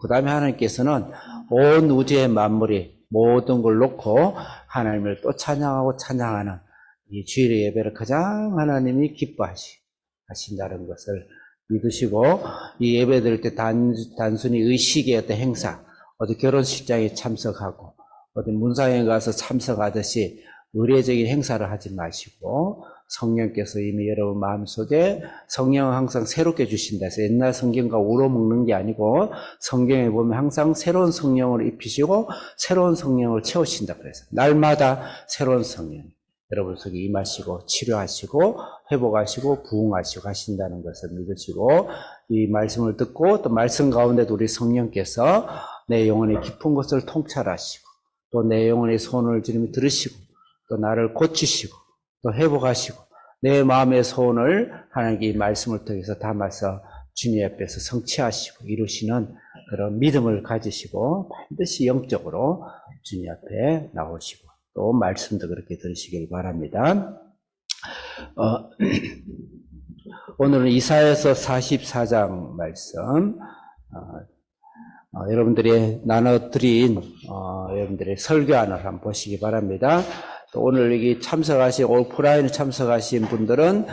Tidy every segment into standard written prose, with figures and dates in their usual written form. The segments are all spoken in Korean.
그 다음에 하나님께서는 온 우주의 만물이 모든 걸 놓고 하나님을 또 찬양하고 찬양하는 이 주일의 예배를 가장 하나님이 기뻐하신다는 것을 믿으시고, 이 예배 드릴 때 단순히 의식의 어떤 행사, 어디 결혼식장에 참석하고 어디 문상에 가서 참석하듯이 의례적인 행사를 하지 마시고, 성령께서 이미 여러분 마음속에 성령을 항상 새롭게 주신다 해서 옛날 성경과 우러먹는 게 아니고, 성경에 보면 항상 새로운 성령을 입히시고 새로운 성령을 채우신다 그래서 날마다 새로운 성령 여러분 속에 임하시고 치료하시고 회복하시고 부흥하시고 하신다는 것을 믿으시고, 이 말씀을 듣고 또 말씀 가운데도 우리 성령께서 내 영혼의 깊은 것을 통찰하시고 또 내 영혼의 소원을 주님이 들으시고 또 나를 고치시고 또 회복하시고 내 마음의 소원을 하나님께 이 말씀을 통해서 담아서 주님 앞에서 성취하시고 이루시는 그런 믿음을 가지시고 반드시 영적으로 주님 앞에 나오시고 또 말씀도 그렇게 들으시길 바랍니다. 오늘은 이사야서 44장 말씀, 여러분들이 나눠드린 여러분들의 설교안을 한번 보시기 바랍니다. 또 오늘 여기 참석하신 오프라인에 참석하신 분들은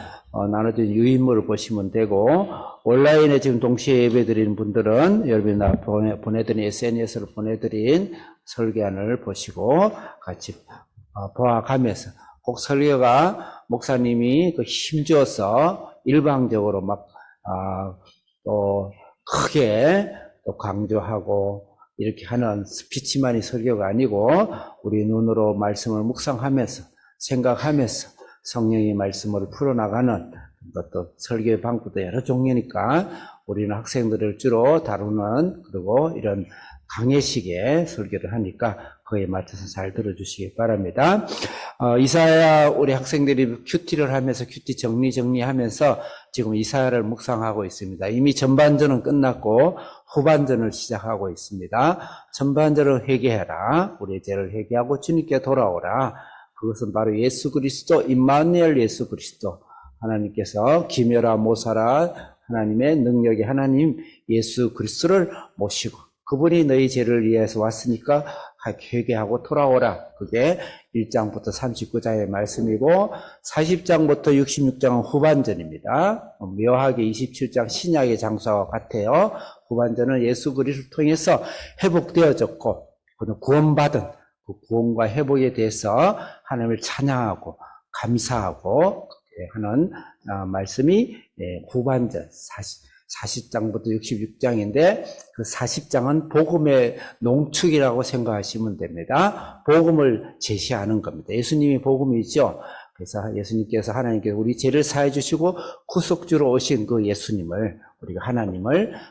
나눠드린 유인물을 보시면 되고, 온라인에 지금 동시에 예배드리는 분들은 여러분이 보내드린 SNS로 보내드린 설교안을 보시고 같이 보아가면서, 꼭 설교가 목사님이 그 힘줘서 일방적으로 또 크게 또 강조하고 이렇게 하는 스피치만이 설교가 아니고, 우리 눈으로 말씀을 묵상하면서 생각하면서 성령의 말씀을 풀어나가는 또 설교의 방법도 여러 종류니까 우리는 학생들을 주로 다루는, 그리고 이런 강의식의 설교를 하니까 그에 맞춰서 잘 들어주시기 바랍니다. 이사야 우리 학생들이 큐티를 하면서 큐티 정리하면서 지금 이사야를 묵상하고 있습니다. 이미 전반전은 끝났고 후반전을 시작하고 있습니다. 전반전을 회개해라. 우리의 죄를 회개하고 주님께 돌아오라. 그것은 바로 예수 그리스도, 임마누엘 예수 그리스도, 하나님께서 기묘라 모사라 하나님의 능력의 하나님 예수 그리스도를 모시고 그분이 너희 죄를 위해서 왔으니까 회개하고 돌아오라. 그게 1장부터 39장의 말씀이고 40장부터 66장은 후반전입니다. 묘하게 27장 신약의 장소와 같아요. 후반전은 예수 그리스도를 통해서 회복되어졌고 구원받은 그 구원과 회복에 대해서 하나님을 찬양하고 감사하고 하는 말씀이 후반전 40장부터 66장인데, 그 40장은 복음의 농축이라고 생각하시면 됩니다. 복음을 제시하는 겁니다. 예수님이 복음이죠. 그래서 예수님께서 하나님께서 우리 죄를 사해 주시고 구속주로 오신 그 예수님을, 우리가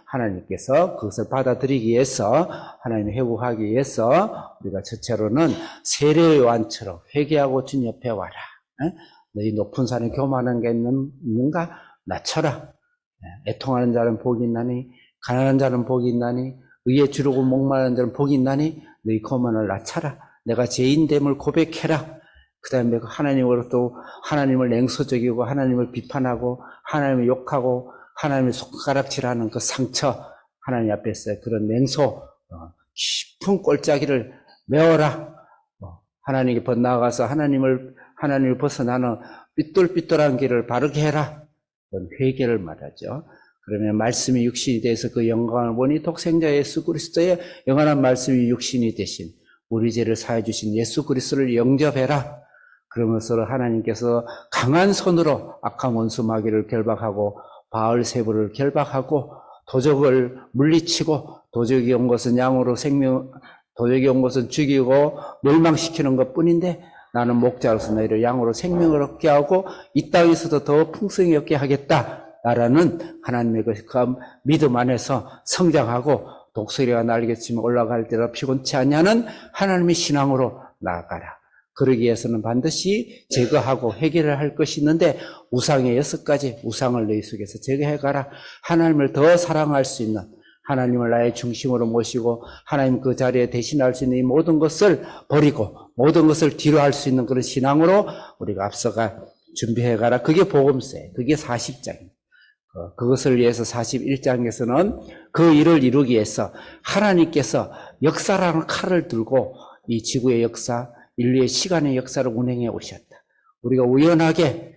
하나님께서 그것을 받아들이기 위해서, 하나님을 회복하기 위해서 우리가 첫째로는 세례 요한처럼 회개하고 주님 옆에 와라. 너희 높은 산에 교만한 게 있는가? 낮춰라. 애통하는 자는 복이 있나니, 가난한 자는 복이 있나니, 의에 주르고 목마른 자는 복이 있나니, 너희 거만을 낮춰라. 내가 죄인됨을 고백해라. 그 다음에 하나님으로부터 하나님을 냉소적이고 하나님을 비판하고 하나님을 욕하고 하나님을 손가락질하는 그 상처, 하나님 앞에서 그런 냉소, 깊은 골짜기를 메워라. 하나님께 나아가서 하나님을 벗어나는 삐뚤삐뚤한 길을 바르게 해라. 그런 회개를 말하죠. 그러면 말씀이 육신이 돼서 그 영광을 보니 독생자 예수 그리스도의 영원한 말씀이 육신이 되신 우리 죄를 사해 주신 예수 그리스도를 영접해라. 그러면서 하나님께서 강한 손으로 악한 원수 마귀를 결박하고 바알세부를 결박하고 도적을 물리치고, 도적이 온 것은 도적이 온 것은 죽이고 멸망시키는 것뿐인데 나는 목자로서 너희를 양으로 생명을 얻게 하고 이 땅에서도 더 풍성히 얻게 하겠다. 라는 하나님의 그 믿음 안에서 성장하고 독수리가 날개치며 올라갈 때로 피곤치 않냐는 하나님의 신앙으로 나아가라. 그러기 위해서는 반드시 제거하고 해결을 할 것이 있는데, 우상의 6가지 우상을 너희 속에서 제거해가라. 하나님을 더 사랑할 수 있는, 하나님을 나의 중심으로 모시고 하나님 그 자리에 대신할 수 있는 이 모든 것을 버리고 모든 것을 뒤로 할 수 있는 그런 신앙으로 우리가 앞서가 준비해가라. 그게 복음서예요. 그게 40장입니다. 그것을 위해서 41장에서는 그 일을 이루기 위해서 하나님께서 역사라는 칼을 들고 이 지구의 역사, 인류의 시간의 역사를 운행해 오셨다. 우리가 우연하게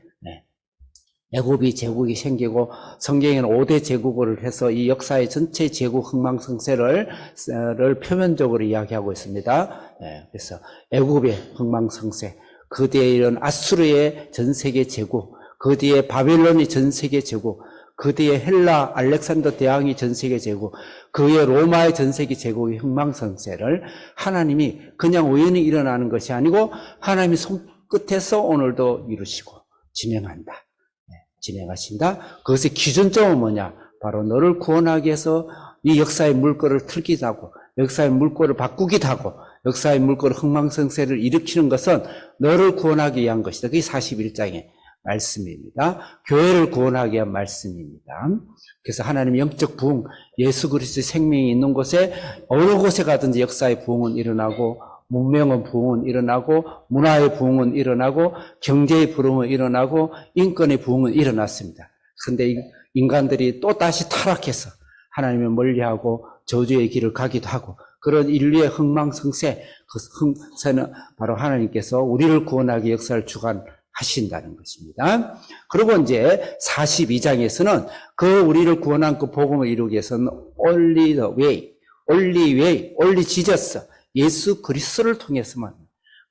애굽이 제국이 생기고 성경에는 5대 제국을 해서 이 역사의 전체 제국 흥망성쇠를 표면적으로 이야기하고 있습니다. 그래서 애굽의 흥망성쇠, 그 뒤에 이런 아수르의 전 세계 제국, 그 뒤에 바벨론이 전 세계 제국, 그 뒤에 헬라 알렉산더 대왕이 전 세계 제국, 그 위에 로마의 전 세계 제국의 흥망성쇠를 하나님이 그냥 우연히 일어나는 것이 아니고 하나님이 손끝에서 오늘도 이루시고 진행한다. 진행하신다. 그것의 기준점은 뭐냐? 바로 너를 구원하기 위해서 이 역사의 물꼬를 틀기도 하고 역사의 물꼬를 바꾸기도 하고 역사의 물꼬를 흥망성쇠를 일으키는 것은 너를 구원하기 위한 것이다. 그게 41장의 말씀입니다. 교회를 구원하기 위한 말씀입니다. 그래서 하나님의 영적 부흥, 예수 그리스도의 생명이 있는 곳에 어느 곳에 가든지 역사의 부흥은 일어나고 문명의 부흥은 일어나고 문화의 부흥은 일어나고 경제의 부흥은 일어나고 인권의 부흥은 일어났습니다. 그런데 인간들이 또 다시 타락해서 하나님을 멀리하고 저주의 길을 가기도 하고 그런 인류의 흥망성쇠, 그 흥세는 바로 하나님께서 우리를 구원하기 역사를 주관하신다는 것입니다. 그리고 이제 42장에서는 그 우리를 구원한 그 복음을 이루기 위해서는 only the way, only Jesus, 예수 그리스도를 통해서만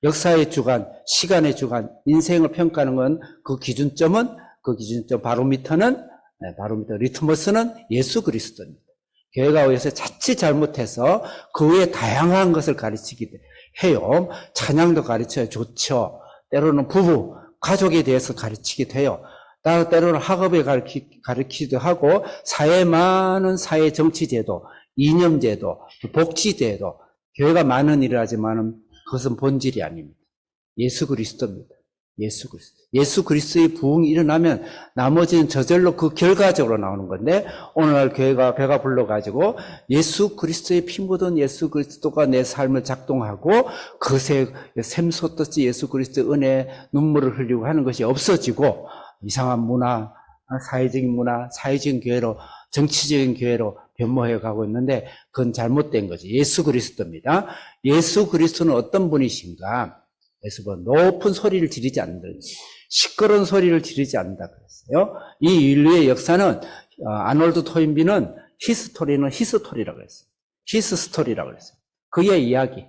역사의 주관, 시간의 주관, 인생을 평가하는 건 그 기준점 바로미터, 리트머스는 예수 그리스도입니다. 교회가 오해서 자칫 잘못해서 그 외에 다양한 것을 가르치기도 해요. 찬양도 가르쳐요. 좋죠. 때로는 부부, 가족에 대해서 가르치기도 해요. 때로는 학업에 가르치기도 하고 사회 많은 사회 정치제도, 이념제도, 복지제도 교회가 많은 일을 하지만 그것은 본질이 아닙니다. 예수 그리스도입니다. 예수 그리스도의 부흥이 일어나면 나머지는 저절로 그 결과적으로 나오는 건데 오늘날 교회가 배가 불러가지고 예수 그리스도의 피 묻은 예수 그리스도가 내 삶을 작동하고 그것에 샘솟듯이 예수 그리스도의 은혜 눈물을 흘리고 하는 것이 없어지고 이상한 문화, 사회적인 문화, 사회적인 교회로 정치적인 교회로 변모해 가고 있는데 그건 잘못된 거지. 예수 그리스도입니다. 예수 그리스도는 어떤 분이신가? 예수는 높은 소리를 지르지 않는다. 시끄러운 소리를 지르지 않는다 그랬어요. 이 인류의 역사는 아놀드 토인비는 히스토리라고 그랬어요. 히스토리라고 그랬어요. 그의 이야기.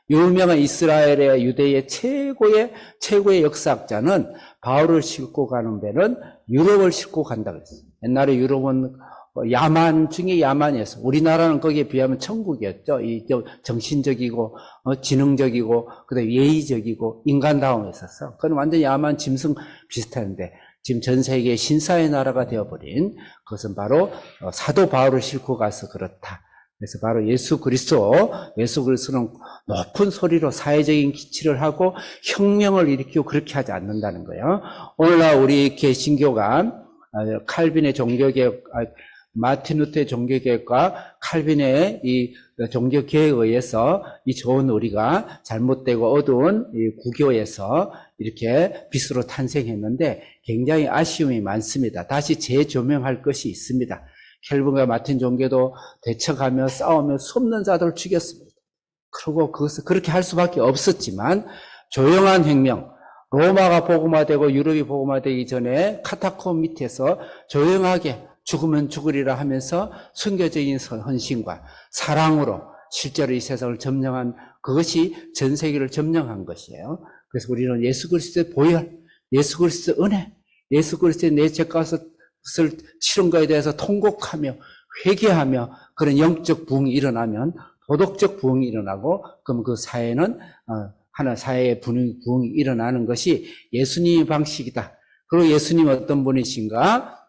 유명한 이스라엘의 유대의 최고의 역사학자는 바울을 싣고 가는 배는 유럽을 싣고 간다 그랬어요. 옛날에 유럽은 야만 중에 야만이었어. 우리나라는 거기에 비하면 천국이었죠. 이 정신적이고 지능적이고 그다음에 예의적이고 인간다움이 있었어. 그건 완전 야만 짐승 비슷한데 지금 전 세계의 신사의 나라가 되어버린 그것은 바로 사도 바울을 싣고 가서 그렇다. 그래서 바로 예수 그리스도는 높은 소리로 사회적인 기치를 하고 혁명을 일으키고 그렇게 하지 않는다는 거예요. 오늘날 우리 개신교가 칼빈의 종교개혁, 마틴 루터의 종교개혁과 칼빈의 이 종교개혁에 의해서 이 좋은 우리가 잘못되고 어두운 이 구교에서 이렇게 빛으로 탄생했는데 굉장히 아쉬움이 많습니다. 다시 재조명할 것이 있습니다. 켈빈과 마틴 종교도 대척하며 싸우며 수없는 자들을 죽였습니다. 그리고 그것을 그렇게 할 수밖에 없었지만 조용한 혁명, 로마가 복음화되고 유럽이 복음화되기 전에 카타콤 밑에서 조용하게 죽으면 죽으리라 하면서 순교적인 헌신과 사랑으로 실제로 이 세상을 점령한 그것이 전 세계를 점령한 것이에요. 그래서 우리는 예수 그리스도의 보혈, 예수 그리스도의 은혜, 예수 그리스도의 내 죄값을 치른 것에 대해서 통곡하며 회개하며 그런 영적 부흥이 일어나면 도덕적 부흥이 일어나고 그럼 그 사회는 하나 사회의 부흥이 일어나는 것이 예수님의 방식이다. 그리고 예수님 어떤 분이신가?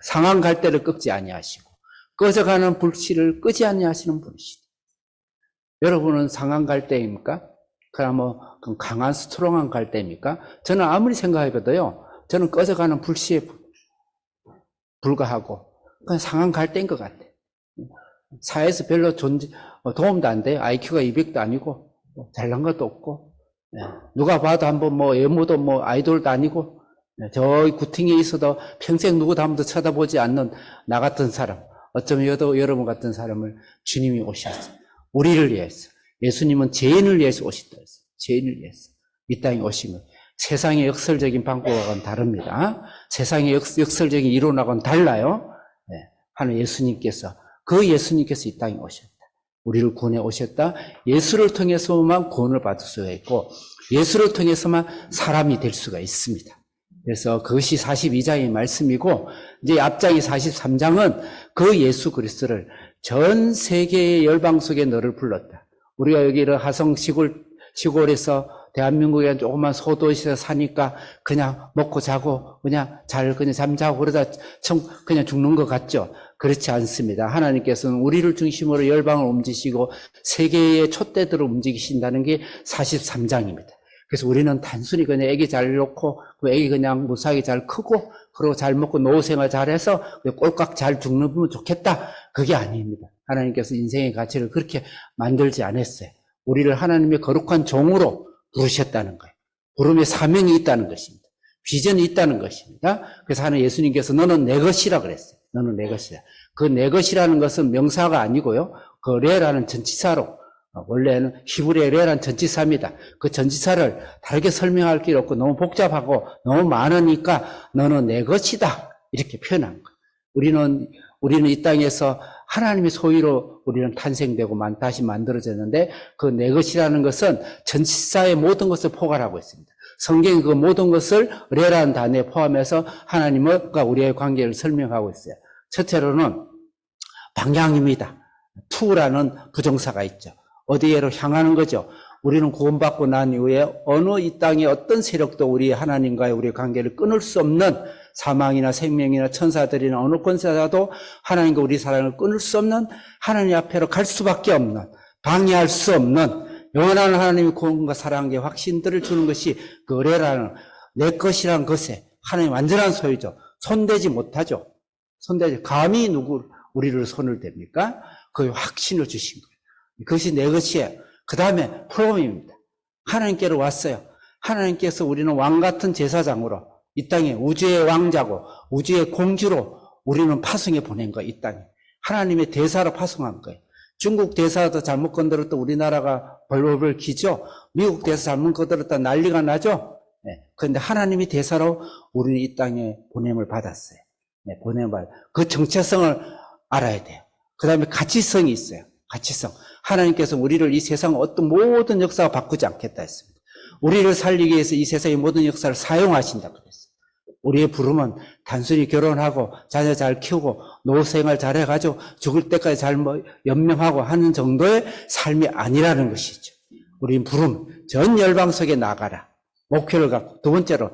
상한 갈대를 꺾지 아니하시고 꺼져가는 불씨를 끄지 아니하시는 분이시다. 여러분은 상한 갈대입니까? 그럼 강한 스트롱한 갈대입니까? 저는 아무리 생각해봐도요. 저는 꺼져가는 불씨에 불과하고 그냥 상한 갈대인 것 같아요. 사회에서 별로 도움도 안 돼요. IQ가 200도 아니고 잘난 것도 없고 누가 봐도 한번 외모도 아이돌도 아니고 저 구팅에 있어도 평생 누구 다음도 쳐다보지 않는 나 같은 사람, 어쩌면 여러분 같은 사람을 주님이 오셨어요. 우리를 위해서. 예수님은 죄인을 위해서 오셨다 했어요. 죄인을 위해서. 이 땅에 오신 거예요. 세상의 역설적인 방법과는 다릅니다. 세상의 역설적인 이론하고는 달라요. 하는 예수님께서, 그 예수님께서 이 땅에 오셨다. 우리를 구원해 오셨다. 예수를 통해서만 구원을 받을 수가 있고, 예수를 통해서만 사람이 될 수가 있습니다. 그래서 그것이 42장의 말씀이고, 이제 앞장이 43장은 그 예수 그리스도를 전 세계의 열방 속에 너를 불렀다. 우리가 여기를 하성 시골에서 대한민국에 조그만 소도시에서 사니까 그냥 먹고 자고 그냥 잠자고 그러다 그냥 죽는 것 같죠? 그렇지 않습니다. 하나님께서는 우리를 중심으로 열방을 움직이시고 세계의 촛대들을 움직이신다는 게 43장입니다. 그래서 우리는 단순히 그냥 애기 잘 놓고 그 애기 그냥 무사하게 잘 크고 그리고 잘 먹고 노후 생활 잘해서 꼴깍 잘 죽는 좋겠다. 그게 아닙니다. 하나님께서 인생의 가치를 그렇게 만들지 않았어요. 우리를 하나님의 거룩한 종으로 부르셨다는 거예요. 부름의 사명이 있다는 것입니다. 비전이 있다는 것입니다. 그래서 하나님 예수님께서 너는 내 것이라 그랬어요. 너는 내 것이라. 그 내 것이라는 것은 명사가 아니고요. 그 레라는 전치사로, 원래는 히브리의 레라는 전치사입니다. 그 전치사를 다르게 설명할 길 없고 너무 복잡하고 너무 많으니까 너는 내 것이다. 이렇게 표현한 거예요. 우리는 이 땅에서 하나님의 소유로 우리는 탄생되고 다시 만들어졌는데 그 내 것이라는 것은 전치사의 모든 것을 포괄하고 있습니다. 성경이 그 모든 것을 레라는 단어에 포함해서 하나님과 우리의 관계를 설명하고 있어요. 첫째로는 방향입니다. 투라는 부정사가 있죠. 어디에로 향하는 거죠. 우리는 구원받고 난 이후에 어느 이 땅의 어떤 세력도 우리 하나님과의 우리의 관계를 끊을 수 없는 사망이나 생명이나 천사들이나 어느 권세자도 하나님과 우리 사랑을 끊을 수 없는 하나님 앞에로 갈 수밖에 없는 방해할 수 없는 영원한 하나님의 구원과 사랑의 확신들을 주는 것이 그 은혜라는 내 것이라는 것에 하나님 완전한 소유죠. 손대지 못하죠. 감히 우리를 손을 댑니까? 그 확신을 주신 거예요. 그것이 내 것이에요. 그 다음에 프롬입니다. 하나님께로 왔어요. 하나님께서 우리는 왕 같은 제사장으로 이 땅에 우주의 왕자고 우주의 공주로 우리는 파송해 보낸 거예요. 이 땅에. 하나님의 대사로 파송한 거예요. 중국 대사도 잘못 건드렸다 우리나라가 벌벌 기죠. 미국 대사 잘못 건드렸다 난리가 나죠. 그런데 하나님이 대사로 우리는 이 땅에 보냄을 받았어요. 보냄을 받았어요. 그 정체성을 알아야 돼요. 그 다음에 가치성이 있어요. 가치성. 하나님께서 우리를 이 세상 어떤 모든 역사가 바꾸지 않겠다 했습니다. 우리를 살리기 위해서 이 세상의 모든 역사를 사용하신다 그랬어요. 우리의 부름은 단순히 결혼하고 자녀 잘 키우고 노후 생활 잘 해가지고 죽을 때까지 잘 연명하고 하는 정도의 삶이 아니라는 것이죠. 우리는 부름, 전 열방 속에 나가라. 목표를 갖고. 두 번째로,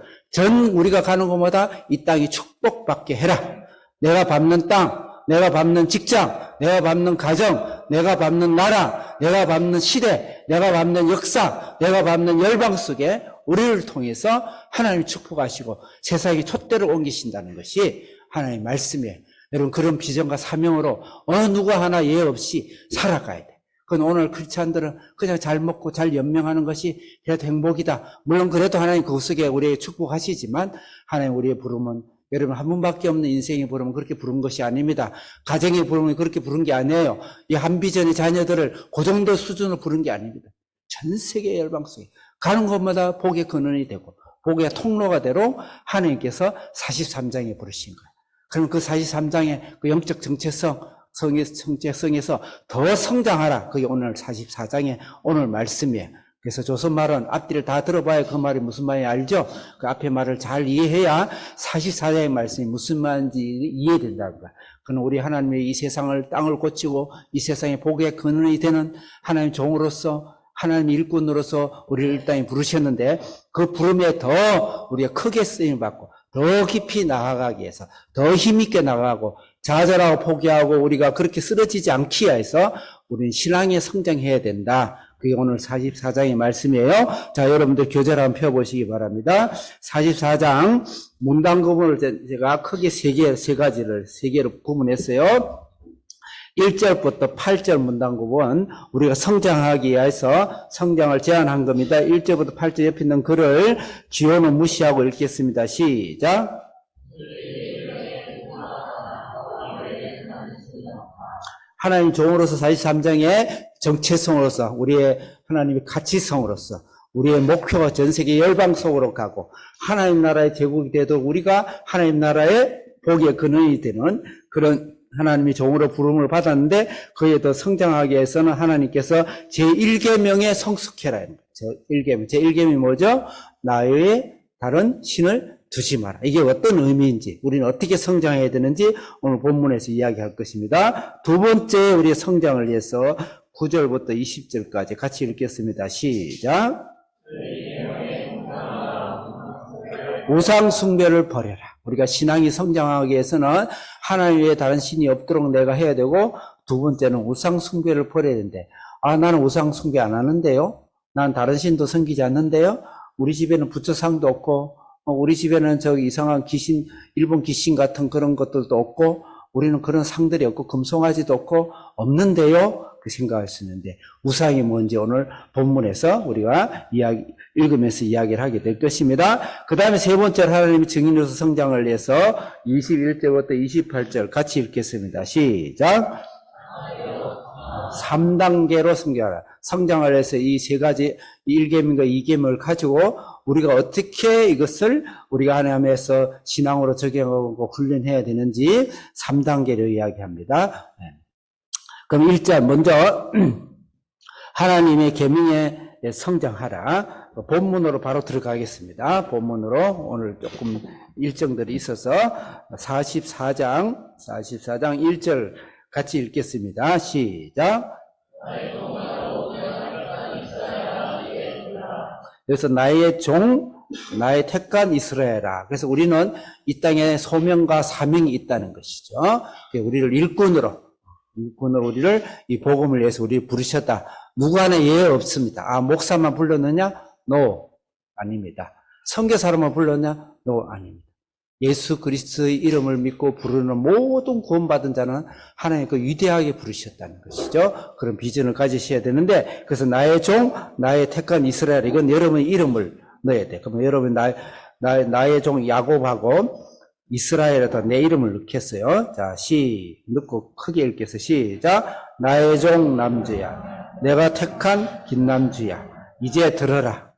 우리가 가는 곳마다 이 땅이 축복받게 해라. 내가 밟는 땅, 내가 밟는 직장, 내가 밟는 가정, 내가 밟는 나라, 내가 밟는 시대, 내가 밟는 역사, 내가 밟는 열방 속에 우리를 통해서 하나님이 축복하시고 세상에 촛대를 옮기신다는 것이 하나님의 말씀이에요. 여러분 그런 비전과 사명으로 어느 누구 하나 예외 없이 살아가야 돼. 그건 오늘 크리스찬들은 그냥 잘 먹고 잘 연명하는 것이 그래도 행복이다. 물론 그래도 하나님 그 속에 우리에게 축복하시지만 하나님 우리의 부름은 여러분 한 분밖에 없는 인생의 부름은 그렇게 부른 것이 아닙니다. 가정의 부름은 그렇게 부른 게 아니에요. 이 한 비전의 자녀들을 그 정도 수준으로 부른 게 아닙니다. 전 세계 열방 속에 가는 곳마다 복의 근원이 되고 복의 통로가 되로 하나님께서 43장에 부르신 거예요. 그럼 그 43장의 그 영적 정체성에서 더 성장하라. 그게 오늘 44장의 오늘 말씀이에요. 그래서 조선말은 앞뒤를 다 들어봐야 그 말이 무슨 말인지 알죠? 그 앞에 말을 잘 이해해야 44장의 말씀이 무슨 말인지 이해된다는 거야. 그는 우리 하나님의 이 세상을 땅을 고치고 이 세상의 복의 근원이 되는 하나님 종으로서 하나님 일꾼으로서 우리를 이 땅에 부르셨는데 그 부름에 더 우리가 크게 쓰임을 받고 더 깊이 나아가기 위해서 더 힘있게 나아가고 좌절하고 포기하고 우리가 그렇게 쓰러지지 않기 위해서 우리는 신앙에 성장해야 된다. 그게 오늘 44장의 말씀이에요. 자, 여러분들 교재를 한번 펴보시기 바랍니다. 44장 문단 구분을 제가 크게 세 개로 구분했어요. 1절부터 8절 문단구분 우리가 성장하기 위해서 성장을 제안한 겁니다. 1절부터 8절 옆에 있는 글을 기호는 무시하고 읽겠습니다. 시작. 하나님 종으로서 43장의 정체성으로서 우리의 하나님의 가치성으로서 우리의 목표가 전 세계 열방 속으로 가고 하나님 나라의 제국이 되도록 우리가 하나님 나라의 복의 근원이 되는 그런 하나님의 종으로 부름을 받았는데 그에 더 성장하기 위해서는 하나님께서 제1계명에 성숙해라. 제1계명. 제1계명이 뭐죠? 나의 다른 신을 두지 마라. 이게 어떤 의미인지 우리는 어떻게 성장해야 되는지 오늘 본문에서 이야기할 것입니다. 두 번째 우리의 성장을 위해서 9절부터 20절까지 같이 읽겠습니다. 시작. 우상 숭배를 버려라. 우리가 신앙이 성장하기 위해서는 하나님 외에 다른 신이 없도록 내가 해야 되고 두 번째는 우상 숭배를 버려야 되는데 나는 우상 숭배 안 하는데요. 난 다른 신도 섬기지 않는데요. 우리 집에는 부처상도 없고 우리 집에는 저기 이상한 귀신, 일본 귀신 같은 그런 것들도 없고 우리는 그런 상들이 없고 금송아지도 없고 없는데요. 그 생각할 수 있는데 우상이 뭔지 오늘 본문에서 우리가 읽으면서 이야기를 하게 될 것입니다. 그 다음에 세 번째로 하나님의 증인으로서 성장을 위해서 21절부터 28절 같이 읽겠습니다. 시작. 3단계로 성장하라. 성장을 해서 이 세 가지 1계명과 2계명을 가지고 우리가 어떻게 이것을 우리가 하나님에서 신앙으로 적용하고 훈련해야 되는지 3단계로 이야기합니다. 그럼 1절 먼저 하나님의 계명에 성장하라. 본문으로 바로 들어가겠습니다. 본문으로 오늘 조금 일정들이 있어서 44장 1절 같이 읽겠습니다. 시작. 그래서 나의 종, 나의 택한 이스라엘아. 그래서 우리는 이 땅에 소명과 사명이 있다는 것이죠. 우리를 일꾼으로 우리를 이 복음을 위해서 우리를 부르셨다. 누구 안에 예외 없습니다. 목사만 불렀느냐? No. 아닙니다. 선교사로만 불렀냐? No. 아닙니다. 예수 그리스도의 이름을 믿고 부르는 모든 구원받은 자는 하나님 그 위대하게 부르셨다는 것이죠. 그런 비전을 가지셔야 되는데, 그래서 나의 종, 나의 택한 이스라엘, 이건 여러분의 이름을 넣어야 돼. 그러면 여러분 나의 종 야곱하고 이스라엘에다 내 이름을 넣겠어요. 자, 넣고 크게 읽겠어요. 시작. 나의 종 남주야. 내가 택한 긴남주야. 이제 들어라.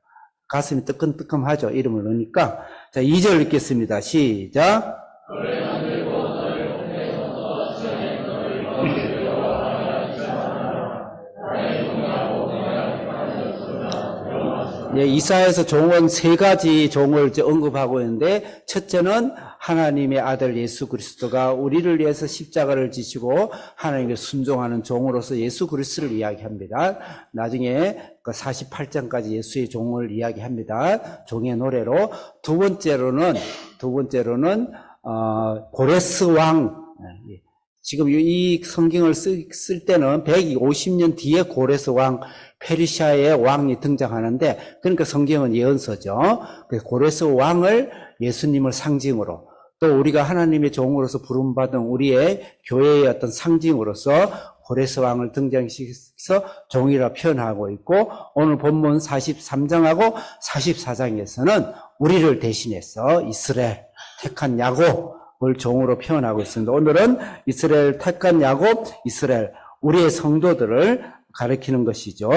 가슴이 뜨끔뜨끔하죠. 이름을 넣으니까. 자, 2절 읽겠습니다. 시작. 이사야에서 종은 세 가지 종을 언급하고 있는데, 첫째는 하나님의 아들 예수 그리스도가 우리를 위해서 십자가를 지시고 하나님께 순종하는 종으로서 예수 그리스도를 이야기합니다. 나중에 48장까지 예수의 종을 이야기합니다. 종의 노래로. 두 번째로는 고레스 왕. 지금 이 성경을 쓸 때는 150년 뒤에 고레스 왕, 페르시아의 왕이 등장하는데, 그러니까 성경은 예언서죠. 고레스 왕을 예수님을 상징으로, 또 우리가 하나님의 종으로서 부름받은 우리의 교회의 어떤 상징으로서 고레스 왕을 등장시켜서 종이라 표현하고 있고, 오늘 본문 43장하고 44장에서는 우리를 대신해서 이스라엘, 택한 야곱을 종으로 표현하고 있습니다. 오늘은 이스라엘, 택한 야곱, 이스라엘, 우리의 성도들을 가리키는 것이죠.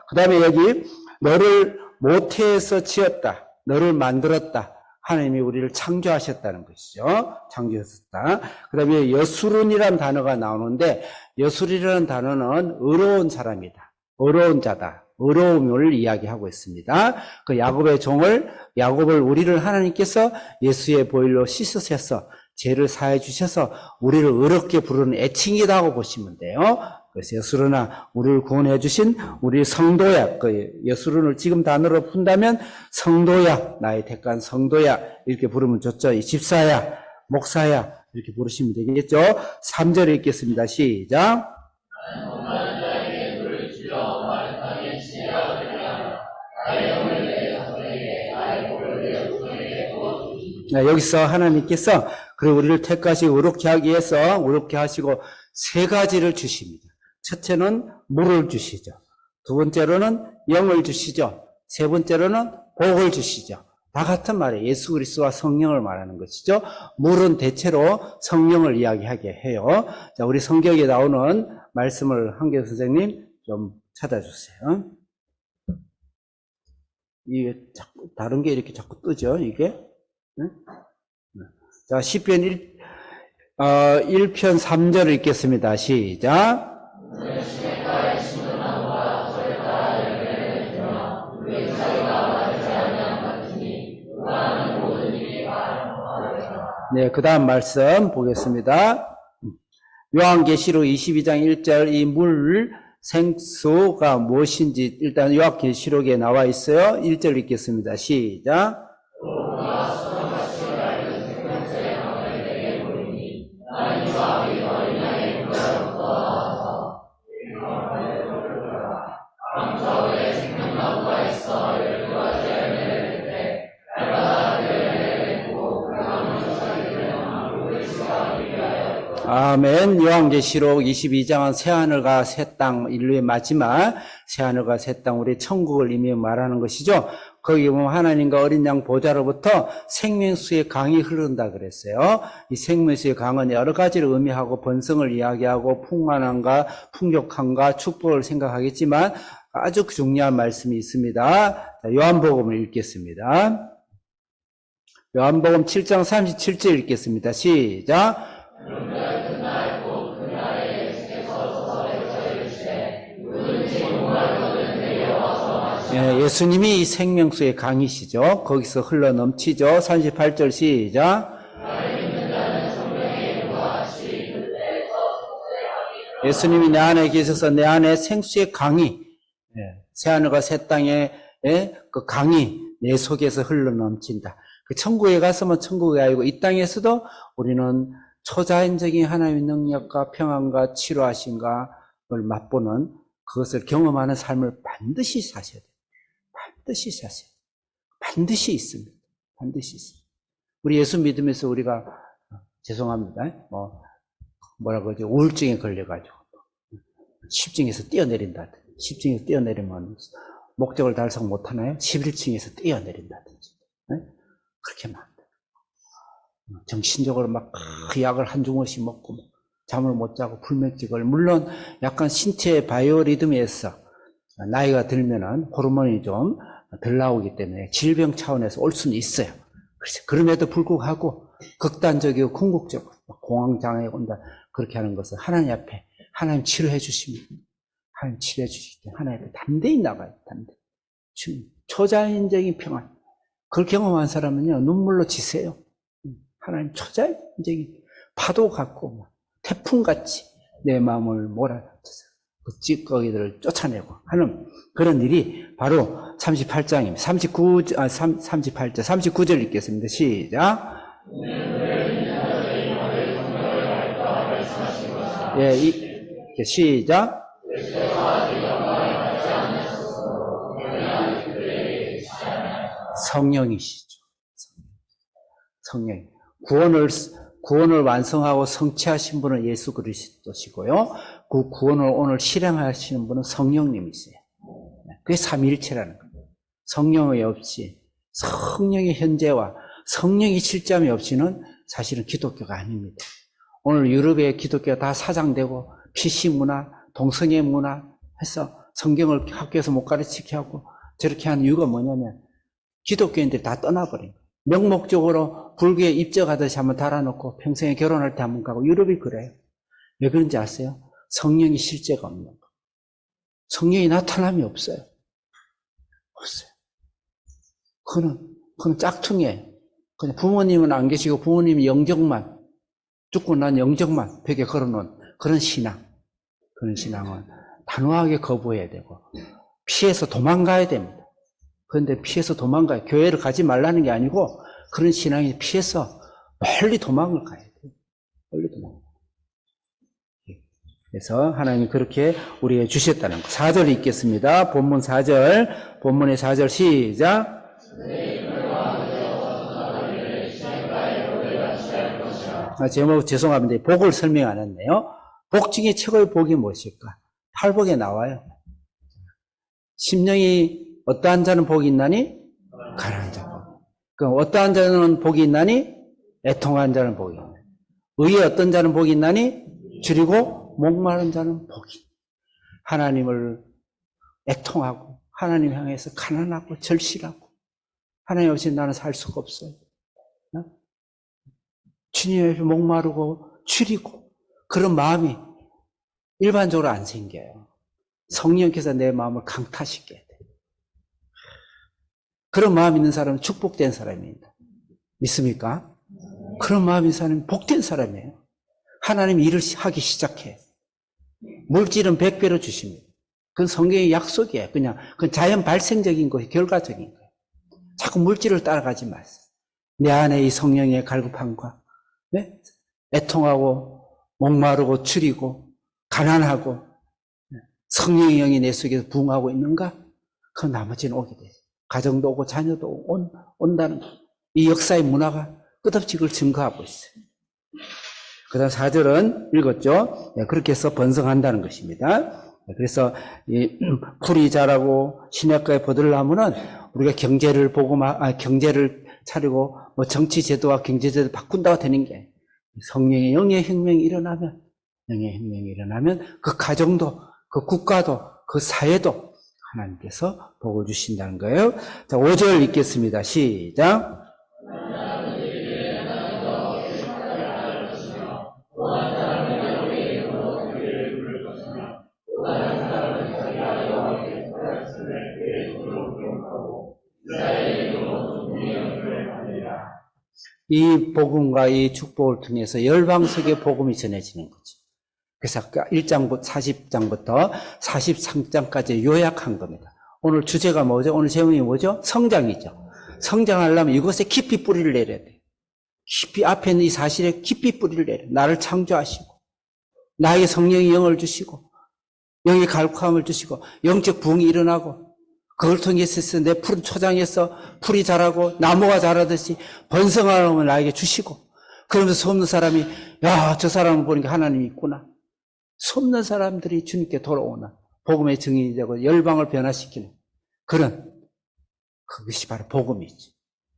그 다음에 여기 너를 모태에서 지었다, 너를 만들었다. 하나님이 우리를 창조하셨다는 것이죠. 창조하셨다. 그 다음에 여수룬이라는 단어가 나오는데, 여수리라는 단어는 의로운 사람이다, 의로운 자다, 의로움을 이야기하고 있습니다. 그 야곱을 우리를 하나님께서 예수의 보혈로 씻으셔서 죄를 사해 주셔서 우리를 의롭게 부르는 애칭이라고 보시면 돼요. 그래서 여수르나 우리를 구원해 주신 우리 성도야, 그 여수르를 지금 단어로 푼다면 성도야, 나의 택한 성도야, 이렇게 부르면 좋죠. 이 집사야, 목사야, 이렇게 부르시면 되겠죠. 3절에 읽겠습니다. 시작. 여기서 하나님께서 그리고 우리를 택하시고 의롭게 하기 위해서 의롭게 하시고 세 가지를 주십니다. 첫째는 물을 주시죠. 두 번째로는 영을 주시죠. 세 번째로는 복을 주시죠. 다 같은 말이에요. 예수 그리스도와 성령을 말하는 것이죠. 물은 대체로 성령을 이야기하게 해요. 자, 우리 성경에 나오는 말씀을 한교 선생님 좀 찾아주세요. 이게 자꾸 다른 게 이렇게 자꾸 뜨죠, 이게. 자, 시편 1편 3절을 읽겠습니다. 시작. 네, 그 다음 말씀 보겠습니다. 요한계시록 22장 1절 이 물 생수가 무엇인지 일단 요한계시록에 나와 있어요. 1절 읽겠습니다. 시작. 아멘. 요한계시록 22장은 새하늘과 새 땅, 인류의 마지막 새하늘과 새 땅, 우리 천국을 이미 말하는 것이죠. 거기 보면 하나님과 어린 양 보좌로부터 생명수의 강이 흐른다 그랬어요. 이 생명수의 강은 여러 가지를 의미하고 번성을 이야기하고 풍만함과 풍족함과 축복을 생각하겠지만 아주 중요한 말씀이 있습니다. 요한복음을 읽겠습니다. 요한복음 7장 37절 읽겠습니다. 시작. 예수님이 이 생명수의 강이시죠. 거기서 흘러 넘치죠. 38절 시작. 예수님이 내 안에 계셔서 내 안에 생수의 강이, 새하늘과 새 땅의 그 강이 내 속에서 흘러 넘친다. 그 천국에 갔으면 천국에 아니고 이 땅에서도 우리는 초자연적인 하나님의 능력과 평안과 치료하심과 을 맛보는 그것을 경험하는 삶을 반드시 사셔야 돼요. 반드시 사세요. 반드시 있습니다. 반드시 있습니다. 우리 예수 믿으면서 우리가 죄송합니다. 뭐라 그러죠? 우울증에 걸려가지고 십층에서 뛰어내린다든지, 십층에서 뛰어내리면 목적을 달성 못하나요? 11층에서 뛰어내린다든지, 그렇게 하면 안 돼요. 정신적으로 막 그 약을 한 주먹씩 먹고 잠을 못 자고 불면증을, 물론 약간 신체의 바이오리듬에서 나이가 들면은 호르몬이 좀 덜 나오기 때문에 질병 차원에서 올 수는 있어요. 그렇죠. 그럼에도 불구하고 극단적이고 궁극적으로 공황장애가 온다 그렇게 하는 것은 하나님 앞에 하나님 치료해 주십니다. 하나님 치료해 주시기 때문에 하나님 앞에 담대히 나가요. 담대히. 초자연적인 평안. 그걸 경험한 사람은요 눈물로 지세요. 하나님 초자연적인 파도 같고 태풍같이 내 마음을 몰아쳐서 그 찌꺼기들을 쫓아내고 하는 그런 일이 바로 38장입니다. 39절 읽겠습니다. 시작. 시작. 성령이시죠. 성령. 구원을 완성하고 성취하신 분은 예수 그리스도시고요. 그 구원을 오늘 실행하시는 분은 성령님이세요. 그게 삼위일체라는 거예요. 성령이 없이, 성령의 현재와 성령의 실점이 없이는 사실은 기독교가 아닙니다. 오늘 유럽의 기독교가 다 사장되고 PC 문화, 동성애 문화 해서 성경을 학교에서 못 가르치게 하고 저렇게 하는 이유가 뭐냐면 기독교인들이 다 떠나버린 거예요. 명목적으로 불교에 입적하듯이 한번 달아놓고 평생에 결혼할 때 한번 가고 유럽이 그래요. 왜 그런지 아세요? 성령이 실제가 없는 거. 성령이 나타남이 없어요. 없어요. 그건 짝퉁이에요. 그냥 부모님은 안 계시고 부모님이 영적만, 죽고 난 영적만 벽에 걸어놓은 그런 신앙. 그런 신앙은 단호하게 거부해야 되고 피해서 도망가야 됩니다. 그런데 피해서 도망가요. 교회를 가지 말라는 게 아니고 그런 신앙이 피해서 멀리 도망을 가야 돼요. 멀리 도망. 그래서 하나님이 그렇게 우리에게 주셨다는 거. 4절 읽겠습니다. 본문 4절. 본문의 4절 시작. 제목 죄송합니다. 복을 설명 안 했네요. 복 중에 최고의 복이 무엇일까? 팔복에 나와요. 심령이 어떠한 자는 복이 있나니? 가난한 자 복. 그럼 어떠한 자는 복이 있나니? 애통한 자는 복이 있나니? 의의 어떤 자는 복이 있나니? 줄이고 목마른 자는 복이. 하나님을 애통하고 하나님 향해서 가난하고 절실하고 하나님 없이 나는 살 수가 없어요. 주님 앞에 목마르고 줄이고 그런 마음이 일반적으로 안 생겨요. 성령께서 내 마음을 강타시켜야 돼요. 그런 마음 있는 사람은 축복된 사람입니다. 믿습니까? 그런 마음 있는 사람은 복된 사람이에요. 하나님 일을 하기 시작해. 물질은 100배로 주십니다. 그건 성경의 약속이에요. 그건 자연 발생적인 거예요. 결과적인 거예요. 자꾸 물질을 따라가지 마세요. 내 안에 이 성령의 갈급함과 애통하고 목마르고 추리고 가난하고 성령의 영이 내 속에서 부응하고 있는가? 그 나머지는 오게 돼요. 가정도 오고 자녀도 온다는 이 역사의 문화가 끝없이 그걸 증거하고 있어요. 그 다음 4절은 읽었죠? 그렇게 해서 번성한다는 것입니다. 그래서 이 풀이 자라고 시냇가에 버들나무는 우리가 경제를 보고 경제를 차리고 뭐 정치 제도와 경제 제도를 바꾼다고 되는 게 성령의 영의 혁명이 일어나면 그 가정도 그 국가도 그 사회도 하나님께서 복을 주신다는 거예요. 자, 5절 읽겠습니다. 시작. 이 복음과 이 축복을 통해서 열방석의 복음이 전해지는 거죠. 그래서 아까 1장, 40장부터 43장까지 요약한 겁니다. 오늘 주제가 뭐죠? 오늘 제목이 뭐죠? 성장이죠. 성장하려면 이곳에 깊이 뿌리를 내려야 돼요. 깊이 앞에 있는 이 사실에 깊이 뿌리를 내려. 나를 창조하시고 나에게 성령의 영을 주시고 영의 갈구함을 주시고 영적 부흥이 일어나고 그걸 통해서 내 푸른 초장에서 풀이 자라고 나무가 자라듯이 번성하는 나에게 주시고 그러면서 수없는 사람이 야, 저 사람을 보니까 하나님이 있구나. 수없는 사람들이 주님께 돌아오나 복음의 증인이 되고 열방을 변화시키는 그것이 바로 복음이지.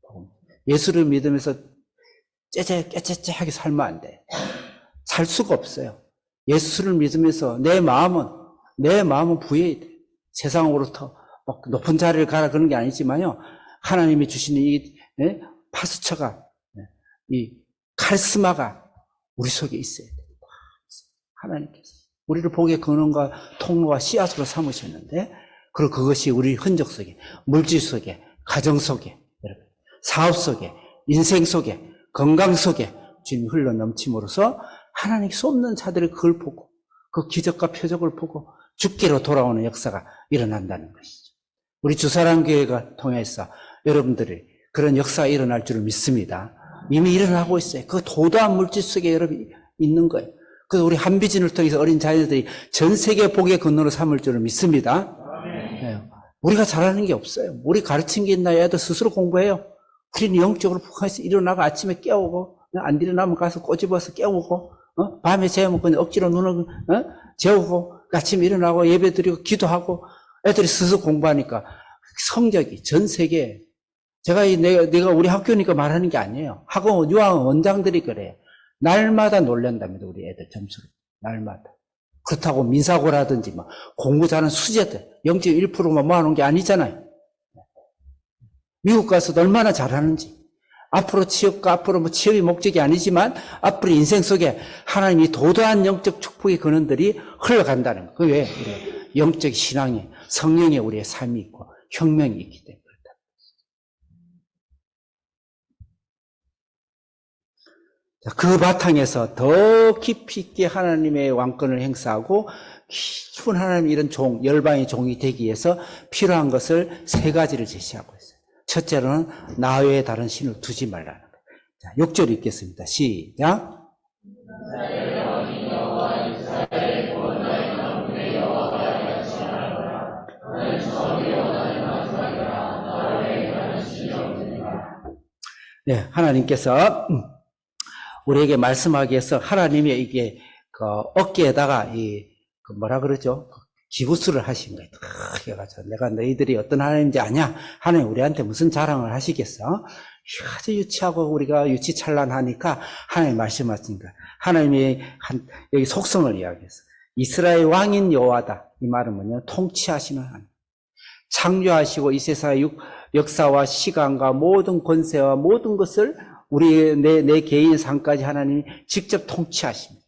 복음. 예수를 믿으면서 깨째깨째하게 살면 안 돼. 살 수가 없어요. 예수를 믿으면서 내 마음은 부여해야 돼. 세상으로부터 높은 자리를 가라 그런 게 아니지만요. 하나님이 주시는 이 파스처가 이 카리스마가 우리 속에 있어야 돼. 하나님께서 우리를 복의 근원과 통로와 씨앗으로 삼으셨는데 그리고 그것이 우리 흔적 속에 물질 속에 가정 속에 여러분 사업 속에 인생 속에 건강 속에 주님이 흘러 넘침으로써 하나님이 쏟는 자들이 그걸 보고 그 기적과 표적을 보고 주께로 돌아오는 역사가 일어난다는 것이죠. 우리 주사랑교회가 통해서 여러분들이 그런 역사가 일어날 줄을 믿습니다. 이미 일어나고 있어요. 그 도도한 물질 속에 여러분이 있는 거예요. 그래서 우리 한비전을 통해서 어린 자녀들이 전 세계 복의 근원으로 삼을 줄을 믿습니다. 네. 우리가 잘하는 게 없어요. 우리 가르친 게 있나요? 애들 스스로 공부해요. 우리는 영적으로 북한에서 일어나고 아침에 깨우고 안 일어나면 가서 꼬집어서 깨우고 밤에 재우면 그냥 억지로 눈을 재우고 아침에 일어나고 예배 드리고 기도하고 애들이 스스로 공부하니까 성적이 전 세계에 내가 우리 학교니까 말하는 게 아니에요. 학원 유학원 원장들이 그래요. 날마다 놀란답니다. 우리 애들 점수를. 날마다. 그렇다고 민사고라든지 뭐 공부 잘하는 수재들 0.1%만 모아놓은 게 아니잖아요. 미국 가서도 얼마나 잘하는지. 앞으로 취업이 목적이 아니지만 앞으로 인생 속에 하나님이 도도한 영적 축복의 근원들이 흘러간다는 거. 그게 왜? 영적 신앙이 성령의 우리의 삶이 있고 혁명이 있기 때문에 그렇다. 자, 그 바탕에서 더 깊이 있게 하나님의 왕권을 행사하고 깊은 하나님의 이런 열방의 종이 되기 위해서 필요한 것을 3가지를 제시하고 있어요. 첫째로는 나 외에 다른 신을 두지 말라는 거예요. 자, 6절 읽겠습니다. 시작. 네, 하나님께서 우리에게 말씀하기 위해서 하나님의 이게 그 어깨에다가 그 뭐라 그러죠? 기부스를 하신 거예요. 해가지고 내가 너희들이 어떤 하나님인지 아냐? 하나님 우리한테 무슨 자랑을 하시겠어? 아주 유치하고 우리가 유치찬란하니까 하나님 말씀하시니까 하나님이 여기 속성을 이야기했어. 이스라엘 왕인 여호와다. 이 말은 뭐냐? 통치하시는 하나님. 창조하시고 이 세상의 역사와 시간과 모든 권세와 모든 것을 우리 내 개인 삶까지 하나님이 직접 통치하십니다.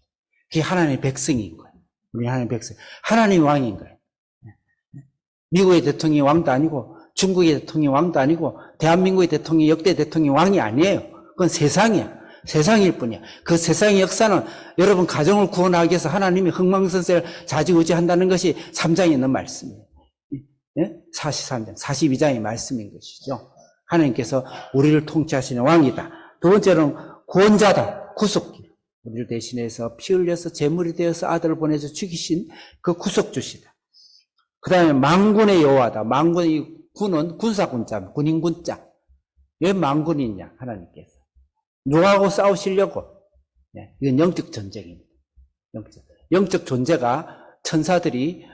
그게 하나님의 백성인 거예요. 우리 하나님의 백성. 하나님 왕인 거예요. 미국의 대통령이 왕도 아니고 중국의 대통령이 왕도 아니고 대한민국의 대통령이 역대 대통령이 왕이 아니에요. 그건 세상이야. 세상일 뿐이야. 그 세상의 역사는 여러분 가정을 구원하기 위해서 하나님이 흥망성쇠를 좌지우지한다는 것이 3장에 있는 말씀이에요. 43장, 42장의 말씀인 것이죠. 하나님께서 우리를 통치하시는 왕이다. 두 번째로는 구원자다. 구속기. 우리를 대신해서 피 흘려서 제물이 되어서 아들을 보내서 죽이신 그 구속주시다. 그 다음에 망군의 여호와다. 망군의 군은 군사군자, 군인군자. 왜 망군이냐? 하나님께서. 누구하고 싸우시려고? 이건 영적 전쟁입니다. 영적 존재가 천사들이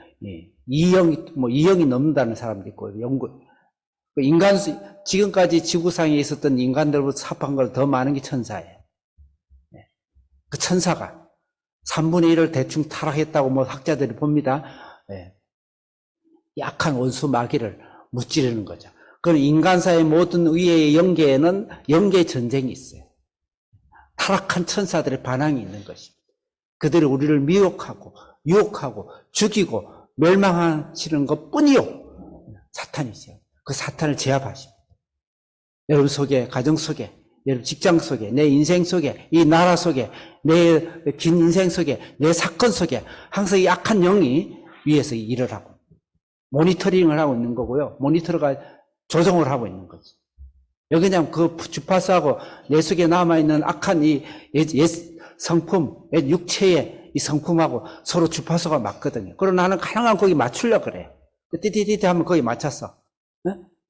이형이 넘는다는 사람도 있고, 지금까지 지구상에 있었던 인간들보다 합한 걸 더 많은 게 천사예요. 그 천사가 3분의 1을 대충 타락했다고 학자들이 봅니다. 약한 원수 마귀를 무찌르는 거죠. 그럼 인간사의 모든 의의 영계에는 영계 전쟁이 있어요. 타락한 천사들의 반항이 있는 것입니다. 그들이 우리를 미혹하고 유혹하고 죽이고 멸망하시는 것 뿐이요. 사탄이죠. 그 사탄을 제압하십니다. 여러분 속에, 가정 속에, 여러분 직장 속에, 내 인생 속에, 이 나라 속에, 내 긴 인생 속에, 내 사건 속에 항상 이 악한 영이 위에서 일을 하고 모니터링을 하고 있는 거고요. 모니터가 조정을 하고 있는 거죠. 여기 그냥 그 주파수하고 내 속에 남아있는 악한 이 옛 성품, 옛 육체의 이 성품하고 서로 주파수가 맞거든요. 그러나 나는 가능한 거기 맞추려고 그래. 띠띠띠띠 하면 거기 맞춰서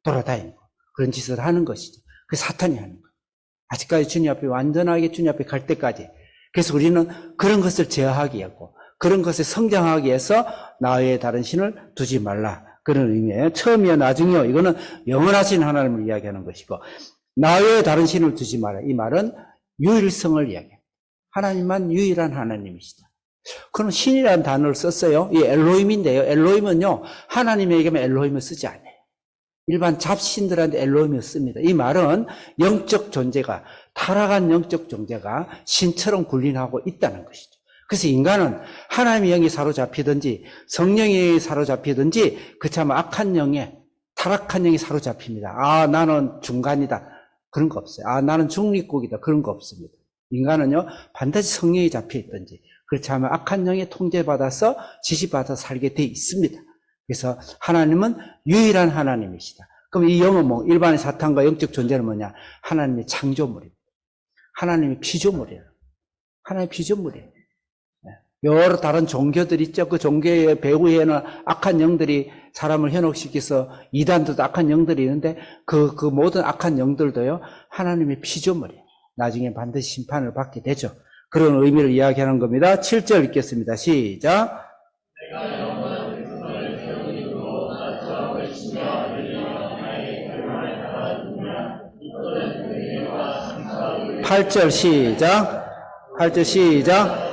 돌아다니고 그런 짓을 하는 것이죠. 그 사탄이 하는 거예요. 아직까지 주님 앞에 완전하게 주님 앞에 갈 때까지. 그래서 우리는 그런 것을 제어하기 위하고 그런 것을 성장하기 위해서 나 외에 다른 신을 두지 말라. 그런 의미예요. 처음이요 나중이요. 이거는 영원하신 하나님을 이야기하는 것이고 나 외에 다른 신을 두지 말라. 이 말은 유일성을 이야기해요. 하나님만 유일한 하나님이시다. 그럼 신이라는 단어를 썼어요. 이 엘로힘인데요. 엘로힘은요. 하나님에게만 엘로힘을 쓰지 않아요. 일반 잡신들한테 엘로힘을 씁니다. 이 말은 영적 존재가 타락한 영적 존재가 신처럼 군림하고 있다는 것이죠. 그래서 인간은 하나님의 영이 사로잡히든지 성령이 사로잡히든지 그참 악한 영에 타락한 영이 사로잡힙니다. 아 나는 중간이다. 그런 거 없어요. 아 나는 중립국이다. 그런 거 없습니다. 인간은요 반드시 성령이 잡혀있든지 그렇지 않으면 악한 영에 통제받아서 지시받아서 살게 돼 있습니다. 그래서 하나님은 유일한 하나님이시다. 그럼 이 영은 뭐 일반의 사탄과 영적 존재는 뭐냐? 하나님의 창조물입니다. 하나님의 피조물이에요. 하나님의 피조물이에요. 여러 다른 종교들 있죠. 그 종교의 배후에는 악한 영들이 사람을 현혹시켜서 이단들도 악한 영들이 있는데 그 모든 악한 영들도요 하나님의 피조물이에요. 나중에 반드시 심판을 받게 되죠. 그런 의미를 이야기하는 겁니다. 7절 읽겠습니다. 시작. 8절 시작. 8절 시작.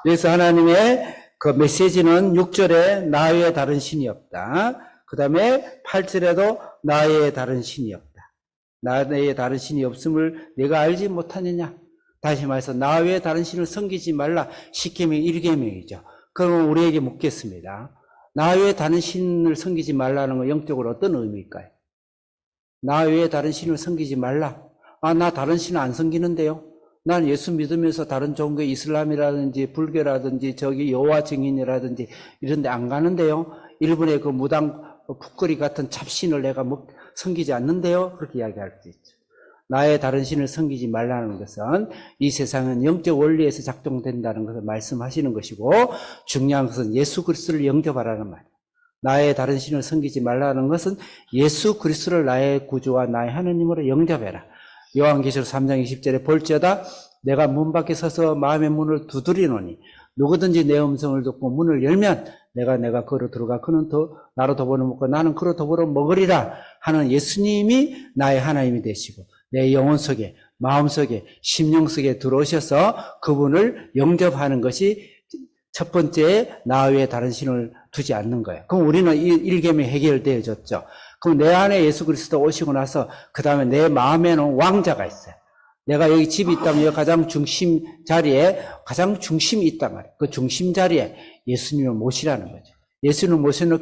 그래서 하나님의 그 메시지는 6절에 나 외에 다른 신이 없다. 그 다음에 8절에도 나 외에 다른 신이 없다. 나 외에 다른 신이 없음을 내가 알지 못하느냐. 다시 말해서 나 외에 다른 신을 섬기지 말라. 10계명 1계명이죠. 그럼 우리에게 묻겠습니다. 나 외에 다른 신을 섬기지 말라는 건 영적으로 어떤 의미일까요? 나 외에 다른 신을 섬기지 말라. 아, 나 다른 신을 안 섬기는데요. 난 예수 믿으면서 다른 종교 이슬람이라든지 불교라든지 저기 여호와 증인이라든지 이런 데 안 가는데요. 일본의 그 무당 푸끄리 같은 잡신을 내가 섬기지 않는데요. 그렇게 이야기할 수 있죠. 나의 다른 신을 섬기지 말라는 것은 이 세상은 영적 원리에서 작동된다는 것을 말씀하시는 것이고, 중요한 것은 예수 그리스도를 영접하라는 말이에요. 나의 다른 신을 섬기지 말라는 것은 예수 그리스도를 나의 구주와 나의 하느님으로 영접해라. 요한계시록 3장 20절에 볼지어다 내가 문 밖에 서서 마음의 문을 두드리노니 누구든지 내 음성을 듣고 문을 열면 내가 그로 들어가 그는 나로 더불어 먹고 나는 그로 더불어 먹으리라 하는 예수님이 나의 하나님이 되시고 내 영혼 속에 마음 속에 심령 속에 들어오셔서 그분을 영접하는 것이 첫 번째 나 외에 다른 신을 두지 않는 거예요. 그럼 우리는 이 일개명이 해결되어졌죠. 그럼 내 안에 예수 그리스도 오시고 나서 그 다음에 내 마음에는 왕자가 있어요. 내가 여기 집이 있다면 여기 가장 중심 자리에 가장 중심이 있단 말이에요. 그 중심 자리에 예수님을 모시라는 거죠. 예수님을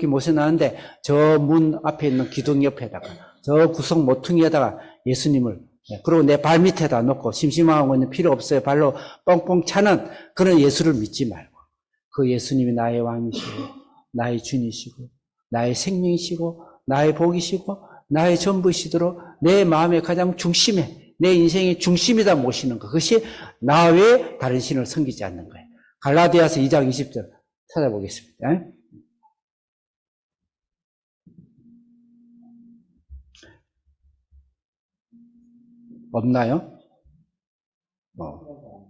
모셔놓는데 저 문 앞에 있는 기둥 옆에다가 저 구석 모퉁이에다가 예수님을 그리고 내 발 밑에다 놓고 심심한 거는 필요 없어요. 발로 뻥뻥 차는 그런 예수를 믿지 말고 그 예수님이 나의 왕이시고 나의 주님이시고 나의 생명이시고 나의 복이시고 나의 전부이시도록 내 마음의 가장 중심에 내 인생의 중심이다 모시는 것. 그것이 나 외에 다른 신을 섬기지 않는 거예요. 갈라디아서 2장 20절 찾아보겠습니다. 없나요?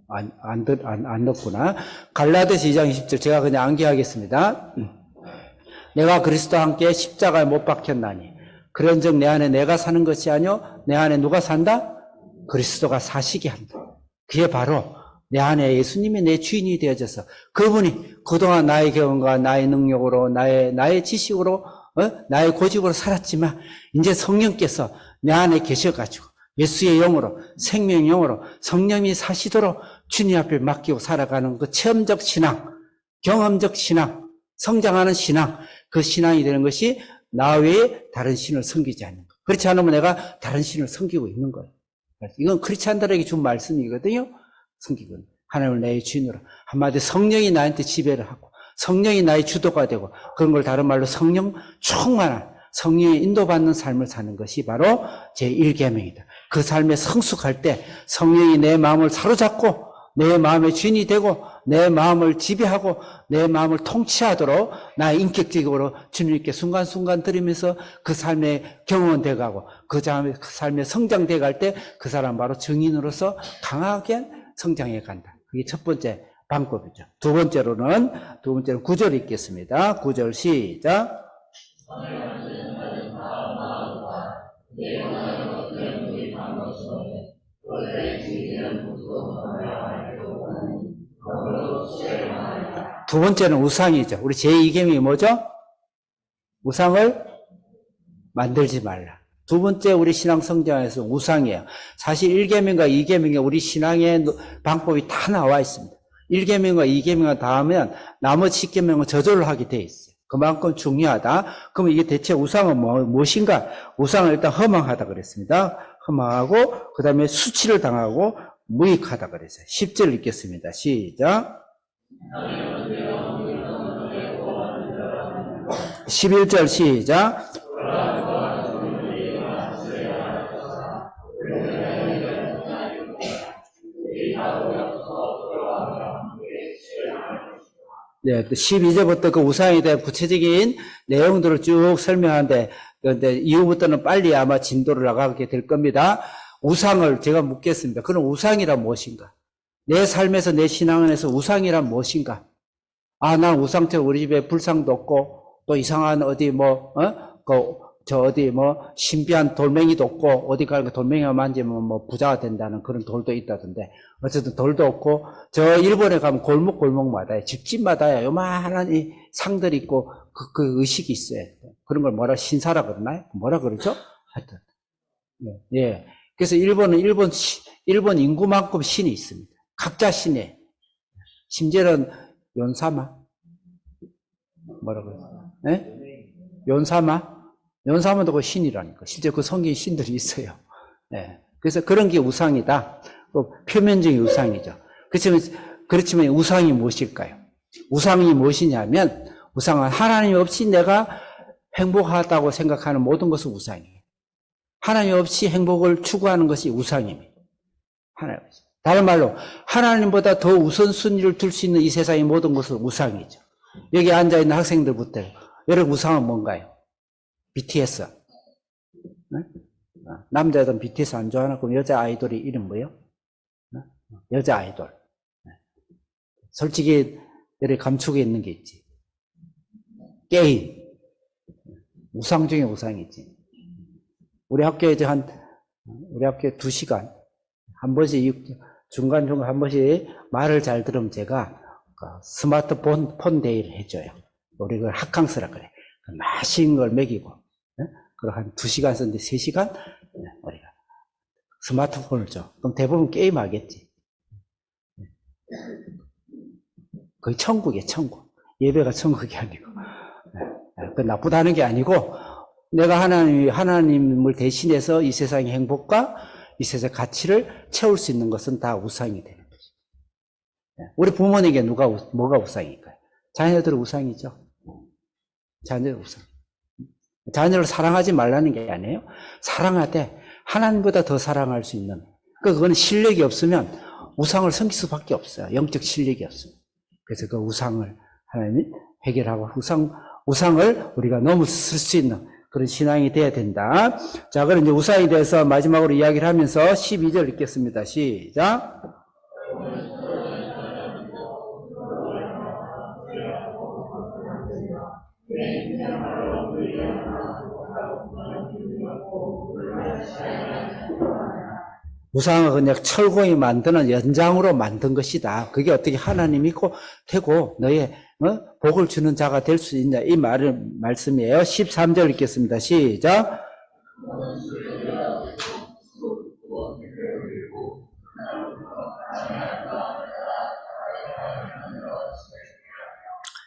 안 넣구나. 갈라디아서 2장 20절 제가 그냥 암기하겠습니다. 내가 그리스도와 함께 십자가에 못 박혔나니 그런즉 내 안에 내가 사는 것이 아니요 내 안에 누가 산다? 그리스도가 사시게 한다. 그게 바로 내 안에 예수님이 내 주인이 되어져서 그분이 그동안 나의 경험과 나의 능력으로 나의 지식으로 나의 고집으로 살았지만 이제 성령께서 내 안에 계셔가지고 예수의 영으로 생명의 영으로 성령이 사시도록 주님 앞에 맡기고 살아가는 그 체험적 신앙, 경험적 신앙, 성장하는 신앙, 그 신앙이 되는 것이 나 외에 다른 신을 섬기지 않는 것. 그렇지 않으면 내가 다른 신을 섬기고 있는 거예요. 이건 크리스찬들에게 준 말씀이거든요. 섬기고 하나님을 나의 주인으로 한마디 성령이 나한테 지배를 하고 성령이 나의 주도가 되고 그런 걸 다른 말로 성령 충만한 성령의 인도받는 삶을 사는 것이 바로 제1계명이다. 그 삶에 성숙할 때 성령이 내 마음을 사로잡고 내 마음의 주인이 되고 내 마음을 지배하고 내 마음을 통치하도록 나의 인격적으로 주님께 순간순간 드리면서 그 삶의 경험은 돼가고 그 삶의 성장돼 갈 때 그 사람 바로 증인으로서 강하게 성장해 간다. 그게 첫 번째 방법이죠. 두 번째로는 9절 읽겠습니다. 9절 시작. 두 번째는 우상이죠. 우리 제2계명이 뭐죠? 우상을 만들지 말라. 두 번째 우리 신앙 성장에서 우상이에요. 사실 1계명과 2계명에 우리 신앙의 방법이 다 나와 있습니다. 1계명과 2계명을 다 하면 나머지 10계명은 저절로 하게 돼 있어요. 그만큼 중요하다. 그러면 이게 대체 우상은 무엇인가? 우상은 일단 허망하다 그랬습니다. 허망하고 그 다음에 수치를 당하고 무익하다 그랬어요. 10절 읽겠습니다. 시작. 11절 시작. 네, 12절부터 그 우상에 대한 구체적인 내용들을 쭉 설명하는데, 그런데 이후부터는 빨리 아마 진도를 나가게 될 겁니다. 우상을 제가 묻겠습니다. 그럼 우상이란 무엇인가? 내 삶에서 내 신앙 안에서 우상이란 무엇인가? 아, 난 우상처럼 우리 집에 불상도 없고, 또 이상한 어디 신비한 돌멩이도 없고, 어디 가니까 돌멩이만 만지면 부자가 된다는 그런 돌도 있다던데, 어쨌든 돌도 없고, 저 일본에 가면 골목마다, 집집마다 요만한 이 상들이 있고, 그 의식이 있어요. 그런 걸 신사라 그러나요? 뭐라 그러죠? 하여튼. 예. 그래서 일본은 일본 인구만큼 신이 있습니다. 각자 신에. 심지어는 연사마? 뭐라 그러죠? 예? 연사마도 그 신이라니까. 실제 그 성경 신들이 있어요. 네. 그래서 그런 게 우상이다. 표면적인 우상이죠. 그렇지만 우상이 무엇일까요? 우상이 무엇이냐면, 우상은 하나님 없이 내가 행복하다고 생각하는 모든 것은 우상이에요. 하나님 없이 행복을 추구하는 것이 우상입니다. 하나님 없이. 다른 말로 하나님보다 더 우선순위를 둘 수 있는 이 세상의 모든 것은 우상이죠. 여기 앉아있는 학생들부터 여러분 우상은 뭔가요? BTS. 네? 남자들은 BTS 안 좋아하나? 그럼 여자 아이돌이 이름 뭐예요? 여자 아이돌. 솔직히 여러 감추고 있는 게 있지. 게임. 우상 중에 우상이지. 우리 학교에 우리 학교에 2시간, 한 번씩, 중간중간 한 번씩 말을 잘 들으면 제가 스마트폰 데이를 해줘요. 우리 그걸 학캉스라 그래. 맛있는 걸 먹이고, 그리고 한 2시간 썼는데 3시간, 우리가 스마트폰을 줘. 그럼 대부분 게임 하겠지. 거의 천국이에요, 천국. 예배가 천국이 아니고. 그 나쁘다는 게 아니고, 내가 하나님을 대신해서 이 세상의 행복과 이 세상의 가치를 채울 수 있는 것은 다 우상이 되는 거죠. 우리 부모님에게 뭐가 우상일까요? 자녀들은 우상이죠. 자녀들 우상. 자녀를 사랑하지 말라는 게 아니에요. 사랑하되 하나님보다 더 사랑할 수 있는. 그건 실력이 없으면 우상을 섬길 수밖에 없어요. 영적 실력이 없어요. 그래서 그 우상을 하나님이 해결하고 우상을 우리가 넘을 수 있는 그런 신앙이 돼야 된다. 자, 그럼 이제 우상에 대해서 마지막으로 이야기를 하면서 12절 읽겠습니다. 시작. 우상은 그냥 철공이 만드는 연장으로 만든 것이다. 그게 어떻게 하나님이고 되고 너의 복을 주는 자가 될 수 있냐 이 말씀이에요. 13절 읽겠습니다. 시작.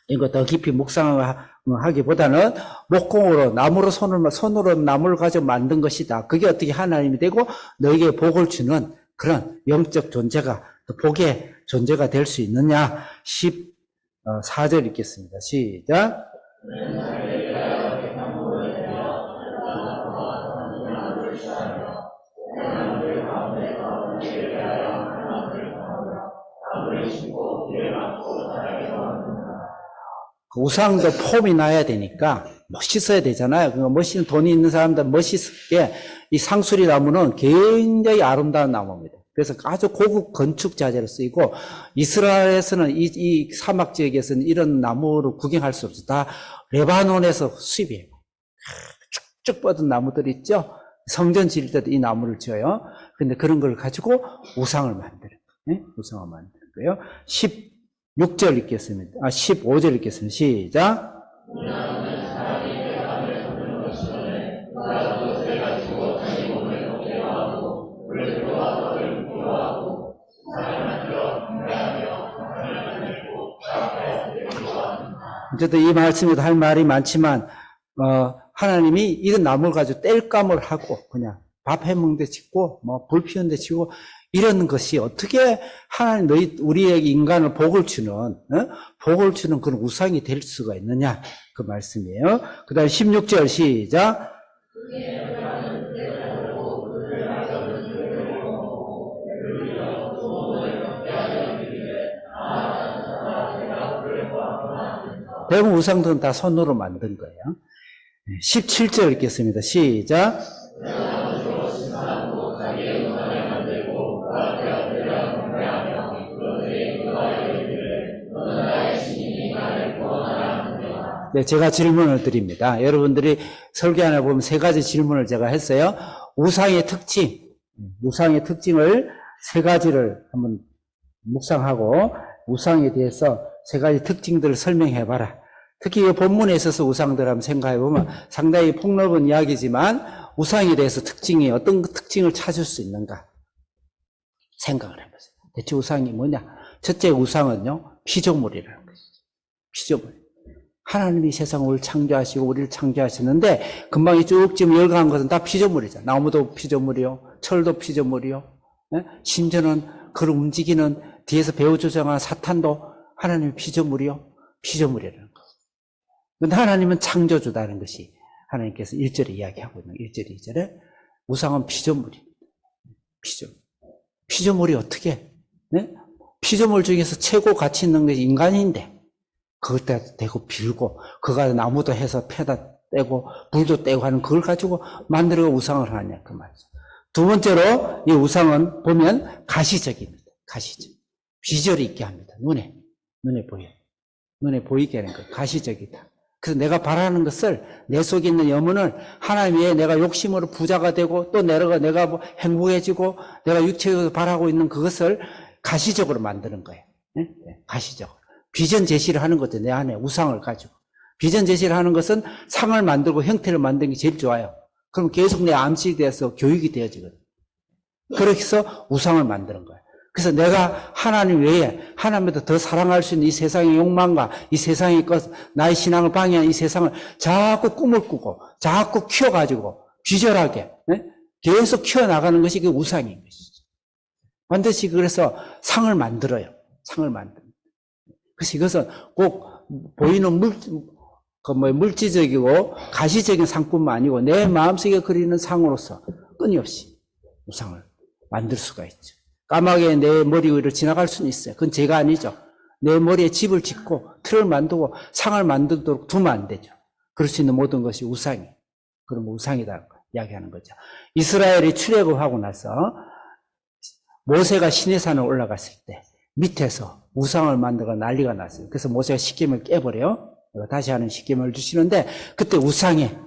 이거 더 깊이 묵상하기보다는 목공으로 손으로 나무를 가지고 만든 것이다. 그게 어떻게 하나님이 되고 너에게 복을 주는 그런 영적 존재가 복의 존재가 될 수 있느냐. 14절 읽겠습니다. 시작. 우상도 폼이 나야 되니까 멋있어야 되잖아요. 그러니까 멋있는 돈이 있는 사람들 멋있게 이 상수리 나무는 굉장히 아름다운 나무입니다. 그래서 아주 고급 건축 자재로 쓰이고 이스라엘에서는 이 사막 지역에서는 이런 나무를 구경할 수 없어요. 다 레바논에서 수입해요. 쭉쭉 뻗은 나무들 있죠. 성전 지을 때도 이 나무를 지어요. 근데 그런 걸 가지고 우상을 만들어요. 네? 우상을 만드는 거예요. 16절 읽겠습니다. 15절 읽겠습니다. 시작. 어쨌든 이 말씀에도 할 말이 많지만 하나님이 이런 나무를 가지고 땔감을 하고 그냥 밥 해먹는 데 짓고 불 피우는 데 치고 이런 것이 어떻게 하나님 우리에게 인간을 복을 주는 그런 우상이 될 수가 있느냐 그 말씀이에요. 그 다음에 16절 시작. 대부분 우상들은 다 손으로 만든 거예요. 17절 읽겠습니다. 시작. 네, 제가 질문을 드립니다. 여러분들이 설교 하나 보면 3가지 질문을 제가 했어요. 우상의 특징을 3가지를 한번 묵상하고 우상에 대해서 3가지 특징들을 설명해봐라. 특히 이 본문에 있어서 우상들 한번 생각해보면 상당히 폭넓은 이야기지만 우상에 대해서 어떤 특징을 찾을 수 있는가 생각을 해보세요. 대체 우상이 뭐냐? 첫째 우상은요, 피조물이라는 것이죠. 피조물. 하나님이 세상을 창조하시고 우리를 창조하시는데 금방 쭉 지금 열거한 것은 다 피조물이죠. 나무도 피조물이요, 철도 피조물이요, 심지어는 그를 움직이는 뒤에서 배후 조정한 사탄도 하나님의 피조물이요, 피조물이라는 것. 그런데 하나님은 창조주다는 것이 하나님께서 1절에 이야기하고 있는 1절, 2절에 우상은 피조물입니다. 피조물이 어떻게, 네? 피조물 중에서 최고 가치 있는 것이 인간인데, 그것도 대고 빌고, 그가 나무도 해서 패다 떼고, 불도 떼고 하는 그걸 가지고 만들어 우상을 하냐, 그 말이죠. 두 번째로, 이 우상은 보면 가시적입니다. 가시적. 비전이 있게 합니다. 눈에 보여. 눈에 보이게 하는 거. 가시적이다. 그래서 내가 바라는 것을, 내 속에 있는 염원을 하나님 외에 내가 욕심으로 부자가 되고, 또 내가 뭐 행복해지고, 내가 육체적으로 바라고 있는 그것을 가시적으로 만드는 거예요. 네? 가시적으로. 비전 제시를 하는 거죠. 내 안에 우상을 가지고. 비전 제시를 하는 것은 상을 만들고 형태를 만드는 게 제일 좋아요. 그럼 계속 내 암식이 돼서 교육이 되어지거든요. 그렇게 해서 우상을 만드는 거예요. 그래서 내가 하나님 외에 하나님보다 더 사랑할 수 있는 이 세상의 욕망과 이 세상의 것, 나의 신앙을 방해한 이 세상을 자꾸 꿈을 꾸고 자꾸 키워가지고 비절하게 계속 키워나가는 것이 그 우상인 것이죠. 반드시 그래서 상을 만들어요. 상을 만듭니다. 그래서 이것은 꼭 보이는 물질적이고 가시적인 상뿐만 아니고 내 마음속에 그리는 상으로서 끊임없이 우상을 만들 수가 있죠. 까마귀에 내 머리 위를 지나갈 수는 있어요. 그건 죄가 아니죠. 내 머리에 집을 짓고 틀을 만들고 상을 만들도록 두면 안 되죠. 그럴 수 있는 모든 것이 우상이. 그런 우상이다 이야기하는 거죠. 이스라엘이 출애굽하고 나서 모세가 시내산에 올라갔을 때 밑에서 우상을 만들고 난리가 났어요. 그래서 모세가 십계명을 깨버려요. 다시 하는 십계명을 주시는데 그때 우상의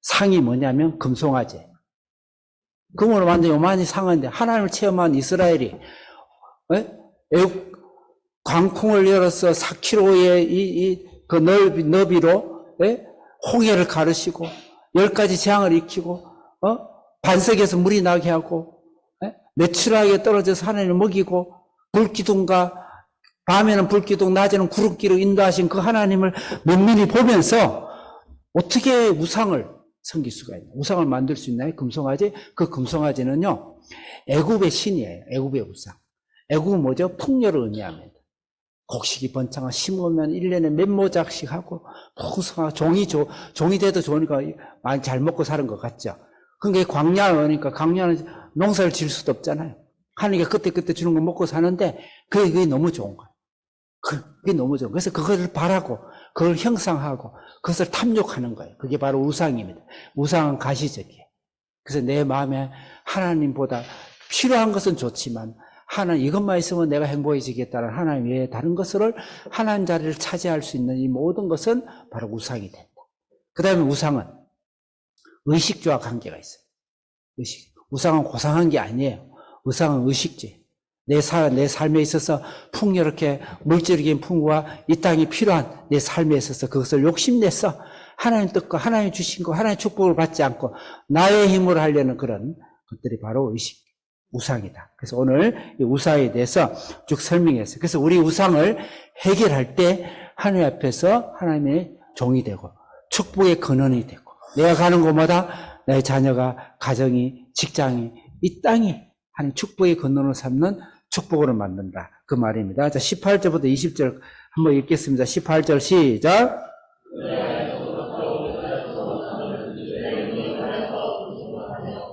상이 뭐냐면 금송아지. 금으로 만든 요만히 상한데 하나님을 체험한 이스라엘이 광풍을 열어서 4km의 그 너비로 홍해를 가르시고 10가지 재앙을 익히고 반석에서 물이 나게 하고 내추럴하게 떨어져서 하나님을 먹이고 불기둥과 밤에는 불기둥 낮에는 구름기로 인도하신 그 하나님을 면밀히 보면서 어떻게 우상을 섬길 수가 있나요? 우상을 만들 수 있나요? 금송아지? 그 금송아지는요, 애굽의 신이에요. 애굽의 우상. 애굽은 뭐죠? 풍요를 의미합니다. 곡식이 번창하고 심으면 1년에 몇 모작씩 하고 풍성하고 종이 돼도 좋으니까 많이 잘 먹고 사는 것 같죠. 그러니까 광야가 오니까 광야는 농사를 지을 수도 없잖아요. 하나님께 그때 주는 거 먹고 사는데 그게 너무 좋은 거예요. 그게 너무 좋은 거예요. 그래서 그것을 바라고 그걸 형상하고 그것을 탐욕하는 거예요. 그게 바로 우상입니다. 우상은 가시적이에요. 그래서 내 마음에 하나님보다 필요한 것은 좋지만 하나님 이것만 있으면 내가 행복해지겠다는 하나님 외에 다른 것을 하나님 자리를 차지할 수 있는 이 모든 것은 바로 우상이 된다. 그 다음에 우상은 의식주와 관계가 있어요. 의식. 우상은 고상한 게 아니에요. 우상은 의식주예요. 내 삶에 있어서 풍요롭게 물질적인 풍부와 이 땅이 필요한 내 삶에 있어서 그것을 욕심내서 하나님 뜻과 하나님 주신 거 하나님 축복을 받지 않고 나의 힘으로 하려는 그런 것들이 바로 의식, 우상이다. 그래서 오늘 이 우상에 대해서 쭉 설명했어요. 그래서 우리 우상을 해결할 때 하나님 앞에서 하나님의 종이 되고 축복의 근원이 되고 내가 가는 곳마다 내 자녀가 가정이 직장이 이 땅이 하나님 축복의 근원을 삼는 축복으로 만든다. 그 말입니다. 자, 18절부터 20절 한번 읽겠습니다. 18절 시작.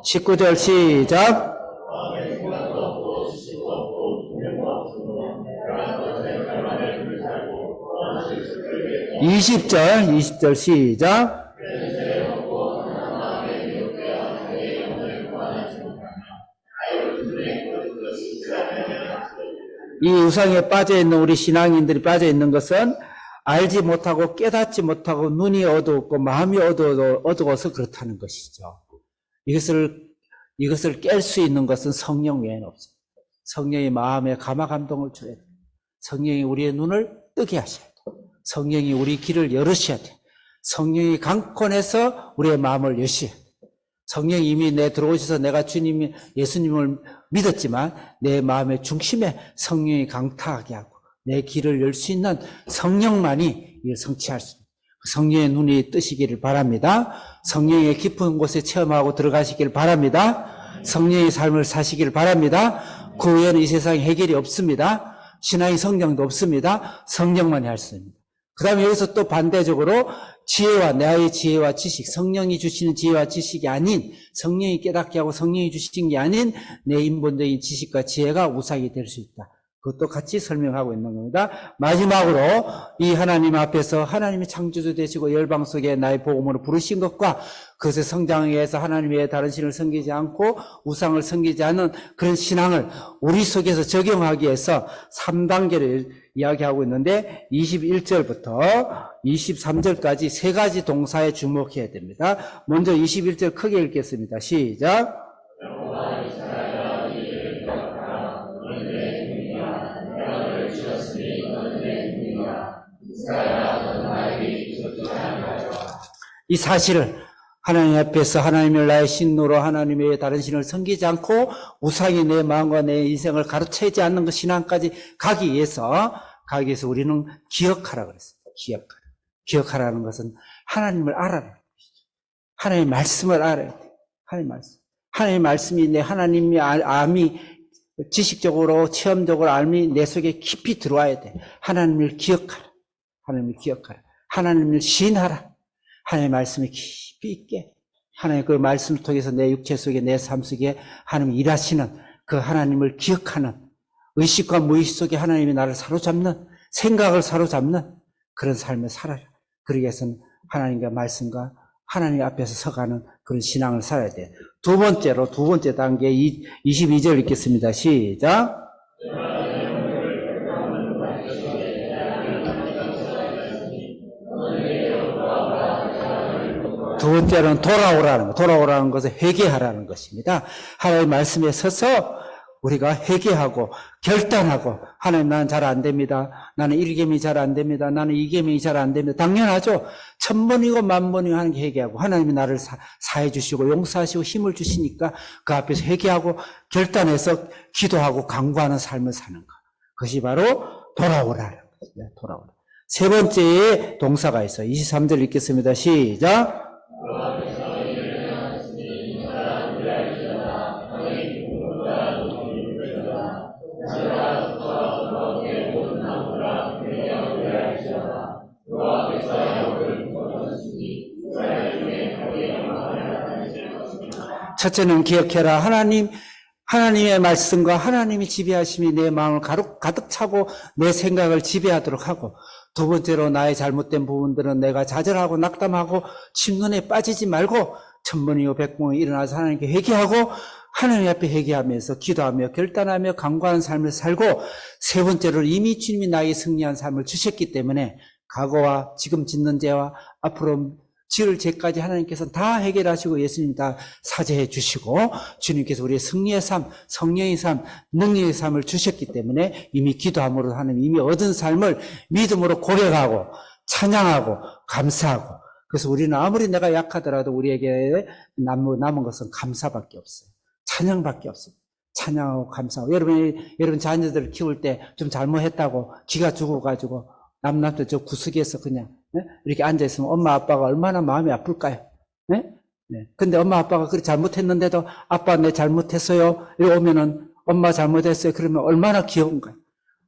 19절 시작. 20절 시작. 이 우상에 빠져있는 우리 신앙인들이 빠져있는 것은 알지 못하고 깨닫지 못하고 눈이 어두웠고 마음이 어두워서 그렇다는 것이죠. 이것을 깰 수 있는 것은 성령 외에는 없습니다. 성령이 마음에 감화 감동을 줘야 돼요. 성령이 우리의 눈을 뜨게 하셔야 돼요. 성령이 우리 길을 열으셔야 돼요. 성령이 강권해서 우리의 마음을 여셔야 돼요. 성령이 이미 내 들어오셔서 내가 예수님을 믿었지만 내 마음의 중심에 성령이 강타하게 하고 내 길을 열 수 있는 성령만이 이를 성취할 수 있습니다. 성령의 눈이 뜨시기를 바랍니다. 성령의 깊은 곳에 체험하고 들어가시기를 바랍니다. 성령의 삶을 사시기를 바랍니다. 그 외에는 이 세상에 해결이 없습니다. 신앙의 성령도 없습니다. 성령만이 할 수 있습니다. 그 다음에 여기서 또 반대적으로 지혜와 나의 지혜와 지식, 성령이 주시는 지혜와 지식이 아닌, 성령이 깨닫게 하고 성령이 주신 게 아닌 내 인본적인 지식과 지혜가 우상이 될 수 있다. 그것도 같이 설명하고 있는 겁니다. 마지막으로 이 하나님 앞에서 하나님이 창조주 되시고 열방 속에 나의 복음으로 부르신 것과 그것의 성장에 의해서 하나님 외에 다른 신을 섬기지 않고 우상을 섬기지 않는 그런 신앙을 우리 속에서 적용하기 위해서 3단계를 이야기하고 있는데 21절부터 23절까지 세 가지 동사에 주목해야 됩니다. 먼저 21절 크게 읽겠습니다. 시작. 이 사실을 하나님 앞에서 하나님을 나의 신으로 하나님의 다른 신을 섬기지 않고 우상이 내 마음과 내 인생을 가로채지 않는 그 신앙까지 가기 위해서 우리는 기억하라 그랬습니다. 기억하라는 것은 하나님을 알아라. 하나님의 말씀을 알아야 돼. 하나님의 말씀이 내 하나님의 암이 지식적으로 체험적으로 알미 내 속에 깊이 들어와야 돼. 하나님을 기억하라. 하나님을 시인하라. 하나님의 말씀이 깊이 있게 하나님의 그 말씀을 통해서 내 육체 속에 내 삶 속에 하나님이 일하시는 그 하나님을 기억하는 의식과 무의식 속에 하나님이 나를 사로잡는 생각을 사로잡는 그런 삶을 살아라. 그러기 위해서는 하나님과 말씀과 하나님 앞에서 서가는 그런 신앙을 살아야 돼요. 두 번째 단계 22절 읽겠습니다. 시작. 두 번째는 돌아오라는 것은 회개하라는 것입니다. 하나님의 말씀에 서서 우리가 회개하고 결단하고 하나님 나는 잘 안 됩니다. 나는 1계명이 잘 안 됩니다. 나는 2계명이 잘 안 됩니다. 당연하죠. 1000번이고 10,000번이고 하는 게 회개하고 하나님이 나를 사해 주시고 용서하시고 힘을 주시니까 그 앞에서 회개하고 결단해서 기도하고 간구하는 삶을 사는 것. 그것이 바로 돌아오라는 것입니다. 돌아오라. 세 번째의 동사가 있어요. 23절 읽겠습니다. 시작. 첫째는 기억해라. 하나님의 말씀과 하나님이 지배하심이 내 마음을 가득 차고 내 생각을 지배하도록 하고, 두 번째로 나의 잘못된 부분들은 내가 좌절하고 낙담하고 침눈에 빠지지 말고 1000번이고 100번이 일어나서 하나님께 회개하고 하나님 앞에 회개하면서 기도하며 결단하며 간구하는 삶을 살고, 세 번째로 이미 주님이 나에게 승리한 삶을 주셨기 때문에 과거와 지금 짓는 죄와 앞으로 지을 죄까지 하나님께서 다 해결하시고 예수님 다 사죄해 주시고 주님께서 우리의 승리의 삶, 성령의 삶, 능력의 삶을 주셨기 때문에 이미 기도함으로 하는 이미 얻은 삶을 믿음으로 고백하고 찬양하고 감사하고, 그래서 우리는 아무리 내가 약하더라도 우리에게 남은 것은 감사밖에 없어요. 찬양밖에 없어요. 찬양하고 감사하고. 여러분 자녀들을 키울 때 좀 잘못했다고 기가 죽어가지고 남한테 저 구석에서 그냥 이렇게 앉아있으면 엄마 아빠가 얼마나 마음이 아플까요? 근데 엄마 아빠가 그렇게 잘못했는데도 아빠 내 잘못했어요 이러고 오면은 엄마 잘못했어요 그러면 얼마나 귀여운가요?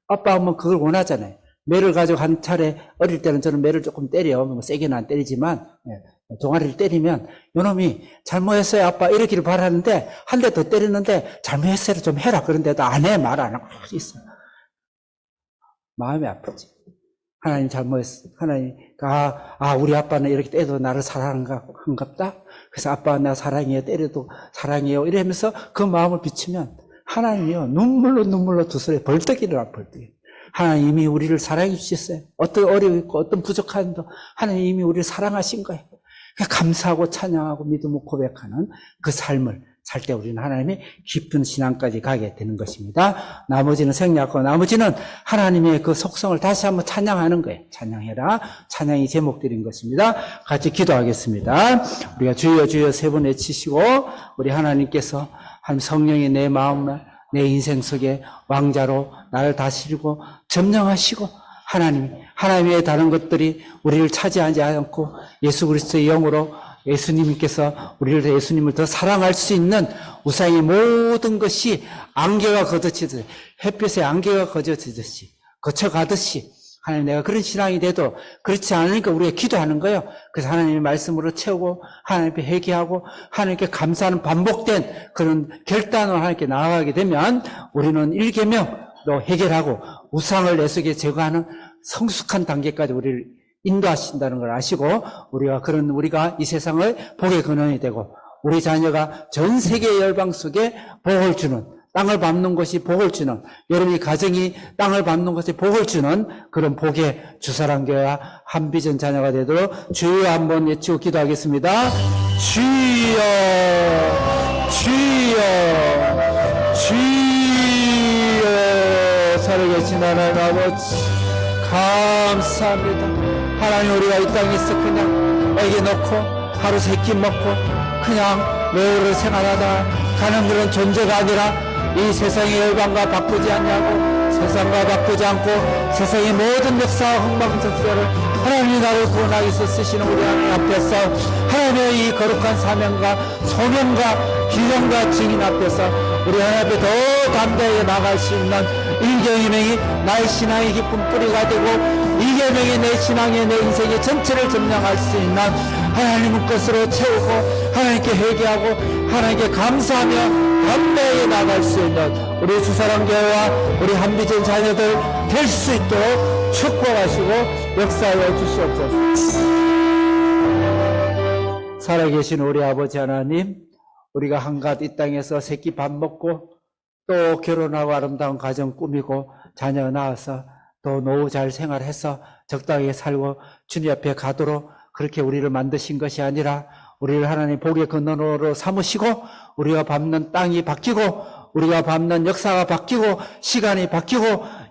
아빠 하면 그걸 원하잖아요. 매를 가지고 한 차례, 어릴 때는 저는 매를 조금 때려. 뭐 세게는 안 때리지만 종아리를 때리면 요놈이 잘못했어요 아빠 이러기를 바라는데 한 대 더 때리는데 잘못했어요 좀 해라 그런데도 안 해. 말 안 하고 있어. 마음이 아프지. 하나님 잘못했어. 하나님가 우리 아빠는 이렇게 때려도 나를 사랑한갑다. 그래서 아빠 나 사랑해요. 때려도 사랑해요. 이러면서 그 마음을 비추면 하나님이요 눈물로 두 손에 벌떡 일어나 벌떡. 하나님 이미 우리를 사랑해 주셨어요. 어떤 어려움 있고 어떤 부족함도 하나님 이미 우리를 사랑하신 거예요. 감사하고 찬양하고 믿음을 고백하는 그 삶을 살 때 우리는 하나님의 깊은 신앙까지 가게 되는 것입니다. 나머지는 생략하고 나머지는 하나님의 그 속성을 다시 한번 찬양하는 거예요. 찬양해라. 찬양이 제목들인 것입니다. 같이 기도하겠습니다. 우리가 주여 주여 세 번 외치시고 우리 하나님께서 한 성령이 내 마음 내 인생 속에 왕자로 나를 다스리고 점령하시고 하나님의 다른 것들이 우리를 차지하지 않고 예수 그리스도의 영으로 예수님께서 예수님을 더 사랑할 수 있는 우상의 모든 것이 안개가 걷어지듯이 햇빛에 안개가 거쳐가듯이 하나님 내가 그런 신앙이 돼도 그렇지 않으니까 우리가 기도하는 거예요. 그래서 하나님의 말씀으로 채우고 하나님께 회개하고 하나님께 감사하는 반복된 그런 결단으로 하나님께 나아가게 되면 우리는 1계명도 해결하고 우상을 내 속에 제거하는 성숙한 단계까지 우리를 인도하신다는 걸 아시고 우리가 이 세상을 복의 근원이 되고 우리 자녀가 전 세계 열방 속에 복을 주는 땅을 밟는 것이 복을 주는 여러분의 가정이 땅을 밟는 것이 복을 주는 그런 복의 주사랑교회와 한비전 자녀가 되도록 주여 한번 외치고 기도하겠습니다. 주여 주여 주여 살아계신 하나님 아버지 감사합니다. 하나님 우리가 이 땅에 있어 그냥 애기 놓고 하루 세 끼 먹고 그냥 매일을 생활하다 가는 그런 존재가 아니라 이 세상의 열방과 바꾸지 않냐고 세상과 바꾸지 않고 세상의 모든 역사와 흥망성쇠를 하나님이 나를 구원하기 위해서 쓰시는 우리 하나님 앞에서 하나님의 이 거룩한 사명과 소명과 기념과 증인 앞에서 우리 하나님 앞에 더 담대하게 나갈 수 있는 일계명이 나의 신앙의 깊은 뿌리가 되고 이계명이 내 신앙의 내 인생의 전체를 점령할 수 있는 하나님의 것으로 채우고 하나님께 회개하고 하나님께 감사하며 담대하게 나갈 수 있는 우리 주사랑교회와 우리 한비전 자녀들 될 수 있도록 축복하시고 역사하여 주시옵소서. 살아계신 우리 아버지 하나님, 우리가 한갓 이 땅에서 새끼 밥 먹고 또 결혼하고 아름다운 가정 꾸미고 자녀 낳아서 또 노후 잘 생활해서 적당하게 살고 주님 앞에 가도록 그렇게 우리를 만드신 것이 아니라 우리를 하나님 복의 근원으로 삼으시고 우리가 밟는 땅이 바뀌고 우리가 밟는 역사가 바뀌고 시간이 바뀌고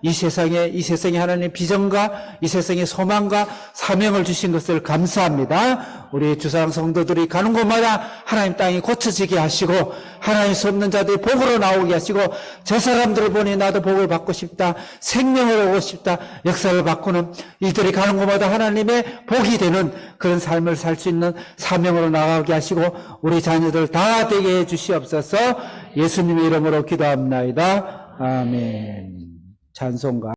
이 세상에 하나님의 비전과 이 세상의 소망과 사명을 주신 것을 감사합니다. 우리 주사랑 성도들이 가는 곳마다 하나님 땅이 고쳐지게 하시고 하나님 수 없는 자들이 복으로 나오게 하시고 저 사람들을 보니 나도 복을 받고 싶다. 생명을 오고 싶다. 역사를 바꾸는 이들이 가는 곳마다 하나님의 복이 되는 그런 삶을 살 수 있는 사명으로 나가게 하시고 우리 자녀들 다 되게 해 주시옵소서. 예수님의 이름으로 기도합나이다. 아멘. 찬송가